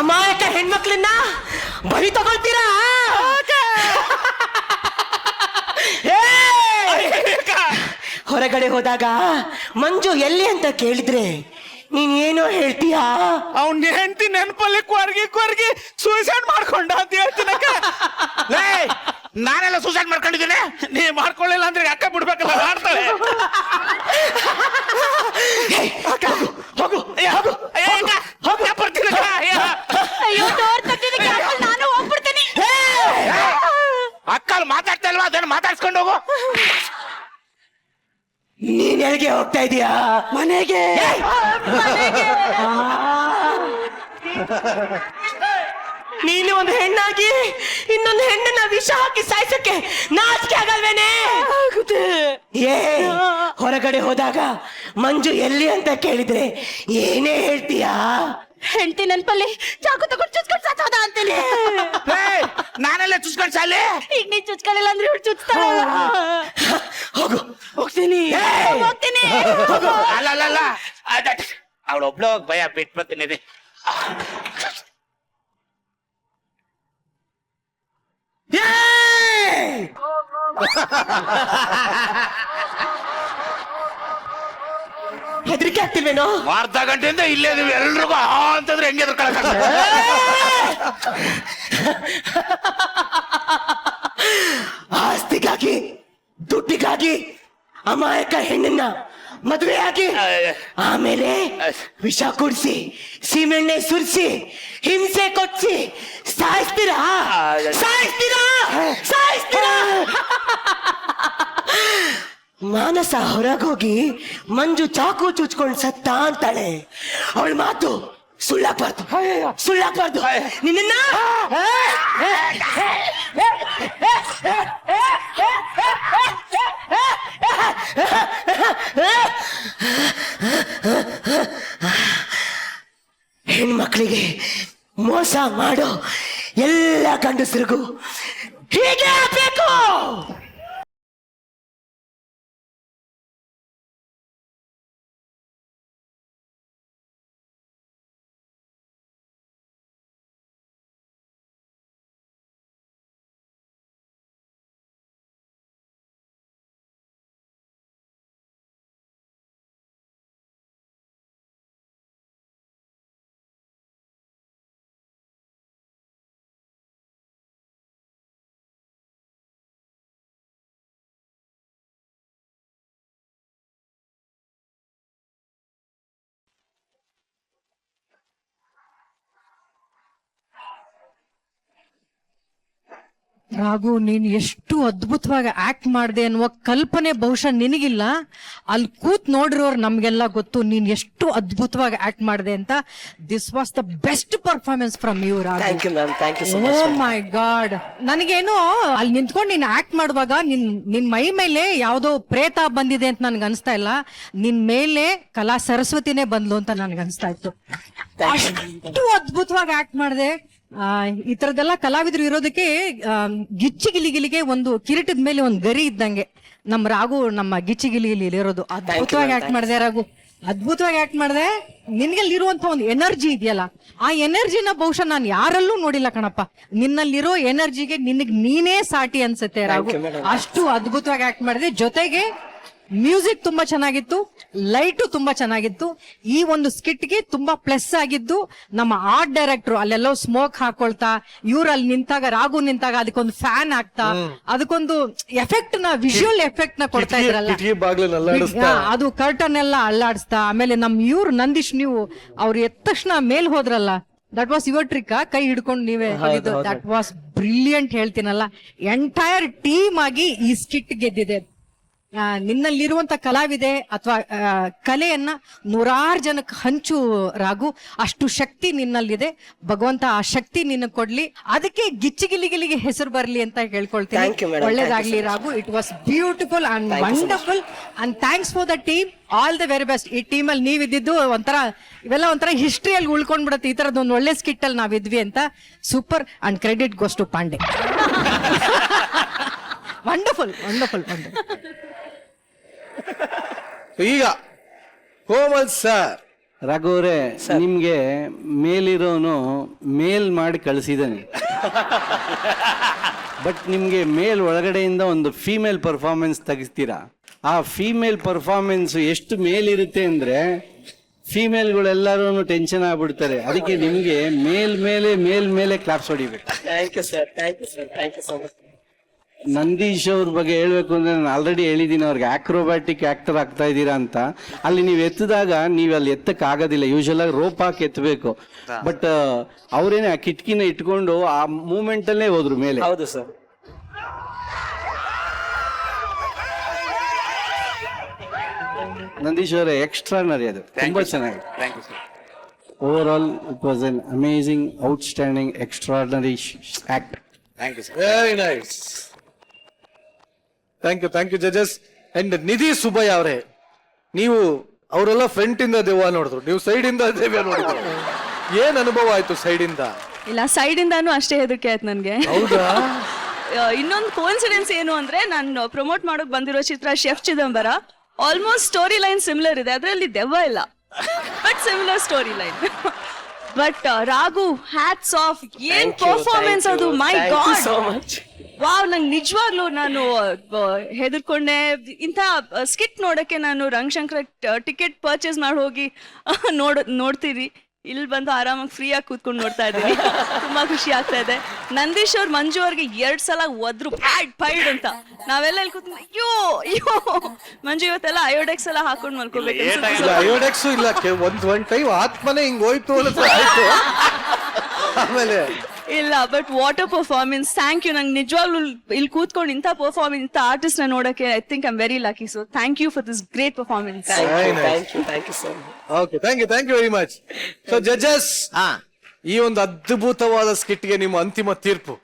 ಅಮಾಯಕ ಹೆಣ್ಮಕ್ಳನ್ನ ಬಲಿ ತಗೊಳ್ತೀರಾ? ಹೊರಗಡೆ ಹೋದಾಗ ಮಂಜು ಎಲ್ಲಿ ಅಂತ ಕೇಳಿದ್ರೆ ನೀನ್ ಏನೋ ಹೇಳ್ತೀಯಾ? ಅವ್ನ ಹೆಂಡತಿ ನೆನಪಲ್ಲಿ ಕೊರ್ಗಿ ಸೂಸೈಡ್ ಮಾಡ್ಕೊಂಡ ಅಂತ ಹೇಳ್ತೀನಕ್ಕ. ನಾನೆಲ್ಲ ಸೂಸೈಡ್ ಮಾಡ್ಕೊಂಡಿದ್ದೀನಿ. ನೀ ಮಾಡ್ಕೊಳ್ಳಿಲ್ಲ ಅಂದ್ರೆ ಅಕ್ಕ ಬಿಡ್ಬೇಕಲ್ಲ, ಮಾಡ್ತಾಳೆ. ನಾನು ಹೋಗ್ಬಿಡ್ತೀನಿ. ಅಕ್ಕ ಮಾತಾಡ್ತಾ ಇಲ್ವಾ? ಅದನ್ನ ಮಾತಾಡ್ಸ್ಕೊಂಡು ಹೋಗು. ನೀನ್ ಎಲ್ಲಿಗೆ ಹೋಗ್ತಾ ಇದೀಯಾ? ಮನೆಗೆ. ನೀನು ಒಂದು ಹೆಣ್ಣಾಗಿ ಇನ್ನೊಂದು ಹೆಣ್ಣನ್ನ ವಿಷ ಹಾಕಿ ಸಾಯಿಸಕ್ಕೆ ನಾಚಿಕೆ ಆಗಲ್ವೇನೆ? ಏ, ಹೊರಗಡೆ ಹೋದಾಗ ಮಂಜು ಎಲ್ಲಿ ಅಂತ ಕೇಳಿದ್ರೆ ಏನೇ ಹೇಳ್ತೀಯಾ? ಹೆಂಡತಿ ನೆನ್ಪಲ್ಲಿ ಚಾಕು ತಗೊಂಡು ಚುಚ್ಕೊಂಡು ಸತ್ತೋದ ಅಂತೀನಿ. ನಾನೆಲ್ಲ ಚುಚ್ಕೊಂಡು ಸಾಲೆ. ಈಗ ನೀನ್ ಚುಚ್ಕೊಳ್ಳಿಲ್ಲ ಅಂದ್ರೆ ಇವಳು ಚುಚ್ತಾಳ. ಹೋಗು. ಹೋಗ್ತೀನಿ. ಹೋಗ್ತೀನಿ. ಅಲ್ಲ ಅವಳೊಬ್ಳು ಭಯ ಬಿಟ್ಬರ್ತೀನಿ. ಹೆದರಿಕೆ ಆಗ್ತಿಲ್ವೇನೋ? ಅರ್ಧ ಗಂಟೆಯಿಂದ ಇಲ್ಲೇ ನೀವು ಎಲ್ರಿಗೂ ಅಂತಂದ್ರೆ ಹೆಂಗೆ ಎದ್ರಕೊಳ್ಳೋದು? ಆಸ್ತಿಗಾಗಿ ದುಡ್ಡಿಗಾಗಿ ಅಮಾಯಕ ಹೆಣ್ಣನ್ನ ಮದುವೆಯಾಗಿ ಆಮೇಲೆ ವಿಷ ಕುಡಿಸಿ ಸೀಮೆಣ್ಣೆ ಸುರಿಸಿ ಹಿಂಸೆ ಕೊಡ್ಸಿ ಸಾಯಿಸ್ತೀರಾ? ಮಾನಸ ಹೊರಗೋಗಿ ಮಂಜು ಚಾಕು ಚುಚ್ಕೊಂಡು ಸತ್ತ ಅಂತಾಳೆ. ಅವಳ ಮಾತು ಸುಳ್ಳಾಗ್ಬಾರ್ದು. ನಿನ್ನ ಹೆಣ್ಮಕ್ಳಿಗೆ ಮೋಸ ಮಾಡೋ ಎಲ್ಲ ಗಂಡಸರಿಗೂ ಹೀಗೆ ಬೇಕು. ರಾಘು, ನೀನ್ ಎಷ್ಟು ಅದ್ಭುತವಾಗಿ ಆಕ್ಟ್ ಮಾಡಿದೆ ಅನ್ನುವ ಕಲ್ಪನೆ ಬಹುಶಃ ನಿನಗಿಲ್ಲ. ಅಲ್ಲಿ ಕೂತ್ ನೋಡಿರೋರು ನಮ್ಗೆಲ್ಲ ಗೊತ್ತು ನೀನ್ ಎಷ್ಟು ಅದ್ಭುತವಾಗಿ ಆಕ್ಟ್ ಮಾಡಿದೆ ಅಂತ. This was the best performance from you Raghu. Thank you ma'am, thank you so much. My god, ನನಗೇನೋ ಅಲ್ಲಿ ನಿಂತ್ಕೊಂಡು ನೀನ್ ಆಕ್ಟ್ ಮಾಡುವಾಗ ನಿನ್ ಮೈ ಮೇಲೆ ಯಾವ್ದೋ ಪ್ರೇತ ಬಂದಿದೆ ಅಂತ ನನ್ಗೆ ಅನ್ಸ್ತಾ ಇಲ್ಲ. ನಿನ್ ಮೇಲೆ ಕಲಾ ಸರಸ್ವತಿನೇ ಬಂದ್ಲು ಅಂತ ನನ್ಗೆ ಅನ್ಸ್ತಾ ಇತ್ತು. ಅಷ್ಟು ಅದ್ಭುತವಾಗಿ ಆಕ್ಟ್ ಮಾಡಿದೆ. ಈ ತರದೆಲ್ಲ ಕಲಾವಿದರು ಇರೋದಕ್ಕೆ ಗಿಚ್ಚಿಗಿಲಿಗಿಲಿಗೆ ಒಂದು ಕಿರೀಟದ ಮೇಲೆ ಒಂದು ಗರಿ ಇದ್ದಂಗೆ ನಮ್ಮ ರಾಘು, ನಮ್ಮ ಗಿಚ್ಚಿಗಿಲಿಗಿಲಿ ಇರೋದು. ಅದ್ಭುತವಾಗಿ ಆಕ್ಟ್ ಮಾಡಿದೆ ರಾಘು, ಅದ್ಭುತವಾಗಿ ಆಕ್ಟ್ ಮಾಡಿದೆ. ನಿನ್ಗಲ್ಲಿರುವಂತ ಒಂದು ಎನರ್ಜಿ ಇದೆಯಲ್ಲ, ಆ ಎನರ್ಜಿನ ಬಹುಶಃ ನಾನು ಯಾರಲ್ಲೂ ನೋಡಿಲ್ಲ ಕಣಪ್ಪ. ನಿನ್ನಲ್ಲಿರೋ ಎನರ್ಜಿಗೆ ನೀನೇ ಸಾಟಿ ಅನ್ಸುತ್ತೆ ರಾಘು. ಅಷ್ಟು ಅದ್ಭುತವಾಗಿ ಆಕ್ಟ್ ಮಾಡಿದೆ. ಜೊತೆಗೆ ಮ್ಯೂಸಿಕ್ ತುಂಬಾ ಚೆನ್ನಾಗಿತ್ತು, ಲೈಟು ತುಂಬಾ ಚೆನ್ನಾಗಿತ್ತು. ಈ ಒಂದು ಸ್ಕಿಟ್ಗೆ ತುಂಬಾ ಪ್ಲಸ್ ಆಗಿದ್ದು ನಮ್ಮ ಆರ್ಟ್ ಡೈರೆಕ್ಟರ್ ಅಲ್ಲೆಲ್ಲೋ ಸ್ಮೋಕ್ ಹಾಕೊಳ್ತಾ, ಇವ್ರು ಅಲ್ಲಿ ನಿಂತಾಗ, ರಾಘು ನಿಂತಾಗ ಅದಕ್ಕೊಂದು ಫ್ಯಾನ್ ಆಗ್ತಾ, ಅದಕ್ಕೊಂದು ಎಫೆಕ್ಟ್ ನ, ವಿಜುವಲ್ ಎಫೆಕ್ಟ್ ನ ಕೊಡ್ತಾ ಇದ್ರಲ್ಲ, ಅದು ಕರ್ಟನ್ ಎಲ್ಲ ಅಲ್ಲಾಡಿಸ್ತಾ. ಆಮೇಲೆ ಇವ್ರು ನಂದೀಶ್, ನೀವು ಅವ್ರು ಎದ್ದ ತಕ್ಷಣ ಮೇಲ್ ಹೋದ್ರಲ್ಲ, ದಟ್ ವಾಸ್ ಯುವರ್ ಟ್ರಿಕ್. ಕೈ ಹಿಡ್ಕೊಂಡು ನೀವೇ ಹೇಳಿದ್ದು, ದಟ್ ವಾಸ್ ಬ್ರಿಲಿಯಂಟ್. ಹೇಳ್ತೀನಲ್ಲ, ಎಂಟೈರ್ ಟೀಮ್ ಆಗಿ ಈ ಸ್ಕಿಟ್ ಗೆದ್ದಿದೆ. ನಿನ್ನಲ್ಲಿರುವಂತ ಕಲಾವಿದೆ ಅಥವಾ ಕಲೆಯನ್ನ ನೂರಾರು ಜನಕ್ಕೆ ಹಂಚು ರಾಘು. ಅಷ್ಟು ಶಕ್ತಿ ನಿನ್ನಲ್ಲಿದೆ. ಭಗವಂತ ಆ ಶಕ್ತಿ ನಿನ್ನ ಕೊಡ್ಲಿ, ಅದಕ್ಕೆ ಗಿಚ್ಚಿಗಿಲಿಗಿಲಿಗೆ ಹೆಸರು ಬರ್ಲಿ ಅಂತ ಹೇಳ್ಕೊಳ್ತೀನಿ. ಒಳ್ಳೇದಾಗ್ಲಿ Raghu. It was beautiful and wonderful and thanks for the team. All the very best. ಈ ಟೀಮ್ ಅಲ್ಲಿ ನೀವಿದ್ದು ಇವೆಲ್ಲ ಒಂಥರ ಹಿಸ್ಟ್ರಿಯಲ್ಲಿ ಉಳ್ಕೊಂಡ್ಬಿಡುತ್ತೆ. ಈ ತರದ್ ಒಂದು ಒಳ್ಳೆ ಸ್ಕಿಟ್ ಅಲ್ಲಿ ನಾವಿದ್ವಿ ಅಂತ. Super and credit goes to Pandey. Wonderful wonderful wonderful. ಈಗ ಕೋಮಲ್ ಸರ್, ರಘುವರೇ, ನಿಮ್ಗೆ ಮೇಲಿರೋನು ಮೇಲ್ ಮಾಡಿ ಕಳಿಸಿದ್ದಾನೆ. ಬಟ್ ನಿಮ್ಗೆ ಮೇಲ್ ಒಳಗಡೆಯಿಂದ ಒಂದು ಫೀಮೇಲ್ ಪರ್ಫಾರ್ಮೆನ್ಸ್ ತೆಗಿಸ್ತೀರಾ. ಆ ಫೀಮೇಲ್ ಪರ್ಫಾರ್ಮೆನ್ಸ್ ಎಷ್ಟು ಮೇಲಿರುತ್ತೆ ಅಂದ್ರೆ ಫೀಮೇಲ್ಗಳೆಲ್ಲರೂ ಟೆನ್ಷನ್ ಆಗ್ಬಿಡ್ತಾರೆ. ಅದಕ್ಕೆ ನಿಮ್ಗೆ ಮೇಲ್ ಕ್ಲಾಪ್ಸ್ ಹೊಡಿಬೇಕು. Thank you sir, thank you sir, thank you so much. Nandish ಅವ್ರ ಬಗ್ಗೆ ಹೇಳ್ಬೇಕು ಅಂದ್ರೆ ನಾನು ಆಲ್ರೆಡಿ ಹೇಳಿದ್ದೀನಿ, ಅವ್ರಿಗೆ ಆಕ್ರೋಬ್ಯಾಟಿಕ್ ಆಕ್ಟರ್ ಆಗ್ತಾ ಇದ್ದೀರಾ ಅಂತ. ಅಲ್ಲಿ ನೀವು ಎತ್ತಿದಾಗ ನೀವು ಅಲ್ಲಿ ಎತ್ತಕ್ ಆಗೋದಿಲ್ಲ, ಯೂಶಲ್ ಆಗಿ ರೋಪ್ ಹಾಕಿ ಎತ್ತಬೇಕು. ಬಟ್ ಅವ್ರೇನೆ ಆ ಕಿಟಕಿನ ಇಟ್ಕೊಂಡು ಆ ಮೂಮೆಂಟ್ ಅಲ್ಲೇ ಹೋದ್ರು ಮೇಲೆ. ಹೌದು ಸರ್. ನಂದೀಶ್ ಅವರೇ, ಎಕ್ಸ್ಟ್ರಾನರಿ, ಅದು ತುಂಬಾ ಚೆನ್ನಾಗಿದೆ. Overall it was an amazing, outstanding, extraordinary act. Very nice. Thank you ಜಜಸ್. ಅಂಡ್ ನಿಧಿ ಸುಬ್ಬಯ್ಯ ಅವರೇ, ನೀವು ಅವರೆಲ್ಲ ಫ್ರಂಟ್ ಇಂದ ದೆವ್ವ ನೋಡಿದ್ರು, ನೀವು ಸೈಡ್ ಇಂದ ದೆವ್ವ ನೋಡಿದ್ರು. ಏನ್ ಅನುಭವ ಆಯ್ತು ಸೈಡ್ ಇಂದ? ಇಲ್ಲ, ಸೈಡ್ ಇಂದಾನು ಅಷ್ಟೇ ಹೆದರಿಕೆ ಆಯ್ತು ನನ್ಗೆ. ಹೌದಾ? ಇನ್ನೊಂದು ಕೋಇನ್ಸಿಡೆನ್ಸ್ ಏನು ಅಂದ್ರೆ, ನಾನು ಪ್ರಮೋಟ್ ಮಾಡೋಕ್ ಬಂದಿರೋ ಚಿತ್ರ chef Chidambara, almost story line similar ಇದೆ, ಅದರಲ್ಲಿ ದೆವ್ವ ಇಲ್ಲ, but similar story line. But Raghu, hats off, ಏನ್ ಪರ್ಫಾರ್ಮೆನ್ಸ್ ಅದು, my God, so much. Wow. ನಂಗೆ ನಿಜವಾಗ್ಲೂ ನಾನು ಹೆದರ್ಕೊಂಡೆ. ಇಂಥ ಸ್ಕಿಟ್ ನೋಡಕ್ಕೆ ನಾನು ರಂಗಶಂಕರ ಟಿಕೆಟ್ ಪರ್ಚೇಸ್ ಮಾಡಿ ಹೋಗಿ ನೋಡ್ತೀರಿ. ಇಲ್ಲಿ ಬಂದು ಆರಾಮಾಗಿ ಫ್ರೀ ಆಗಿ ಕೂತ್ಕೊಂಡು ನೋಡ್ತಾ ಇದ್ದೀನಿ. ತುಂಬಾ ಖುಷಿ ಆಗ್ತಾ ಇದೆ. ನಂದೀಶ್ ಅವ್ರು ಮಂಜು ಅವ್ರಿಗೆ 2 ಸಲ ಒದ್ರು ಫೈಡ್ ಅಂತ. ನಾವೆಲ್ಲ ಇಲ್ಲಿ ಕೂತ್ಕೊಂಡು ಅಯ್ಯೋ ಮಂಜು ಇವತ್ತೆಲ್ಲ ಅಯೋಡೆಕ್ಸ್ ಎಲ್ಲ ಹಾಕೊಂಡು ಮಲ್ಕೋಬೇಕು. ಅಯೋಡೆಕ್ಸ್ ಇಲ್ಲ, ಒಂದ್ ಟೈಮ್ ಆತ್ಮನೇ ಹಿಂಗ್ ಹೋಯ್ತು ಅಂತ ಆಯ್ತು. ಆಮೇಲೆ ಇಲ್ಲ, but what a performance, thank you. ನಂಗೆ ನಿಜವಾಗ್ಲೂ ಇಲ್ಲಿ ಕೂತ್ಕೊಂಡು ಇಂಥ ಪರ್ಫಾರ್ಮೆನ್ಸ್, ಇಂಥ ಆರ್ಟಿಸ್ಟ್ ನ ನೋಡಕ್ಕೆ I think I am very lucky. So thank you for this great performance. Thank you sir. Okay, thank you very much. So ಜಜಸ್, ಈ ಒಂದು ಅದ್ಭುತವಾದ ಸ್ಕಿಟ್ಗೆ ನಿಮ್ಮ ಅಂತಿಮ ತೀರ್ಪು.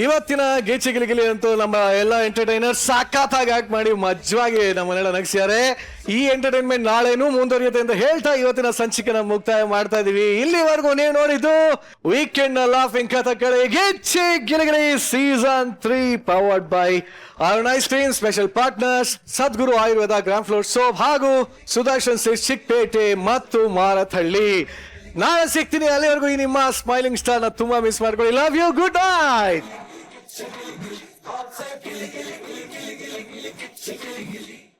ಇವತ್ತಿನ ಗೀಚಿ ಗಿಲಿಗಿಲಿ ಅಂತೂ ನಮ್ಮ ಎಲ್ಲ ಎಂಟರ್ಟೈನರ್ ಸಾಕಾತಾಗಿ ಆಕ್ಟ್ ಮಾಡಿ ಮಜ್ವಾಗಿ ನಮ್ಮನ್ನೆಲ್ಲ ನಗಿಸ್ಯಾರೆ. ಈ ಎಂಟರ್ಟೈನ್ಮೆಂಟ್ ನಾಳೆನೂ ಮುಂದುವರಿಯುತ್ತೆ ಅಂತ ಹೇಳ್ತಾ ಇವತ್ತಿನ ಸಂಚಿಕೆನ ಮುಕ್ತಾಯ ಮಾಡ್ತಾ ಇದೀವಿ. ಇಲ್ಲಿವರೆಗೂ ನೀವು ನೋಡಿದ್ದು ವೀಕೆಂಡ್ ನ laughing Kathakali Gicchi Giligili season 3 powered by Arun ice cream. Special partners Sadguru Ayurveda, gram flour soap ಹಾಗೂ ಸುದರ್ಶನ್ ಸಿಲ್ಕ್ಸ್ ಚಿಕ್ಕಪೇಟೆ ಮತ್ತು ಮಾರತಹಳ್ಳಿ. ನಾಳೆ ಸಿಗ್ತೀನಿ, ಅಲ್ಲಿವರೆಗೂ ಈ ನಿಮ್ಮ ಸ್ಮೈಲಿಂಗ್ ಸ್ಟಾರ್ ನ ತುಂಬಾ ಮಿಸ್ ಮಾಡ್ಕೊಳ್ಳಿ. Love you, good night.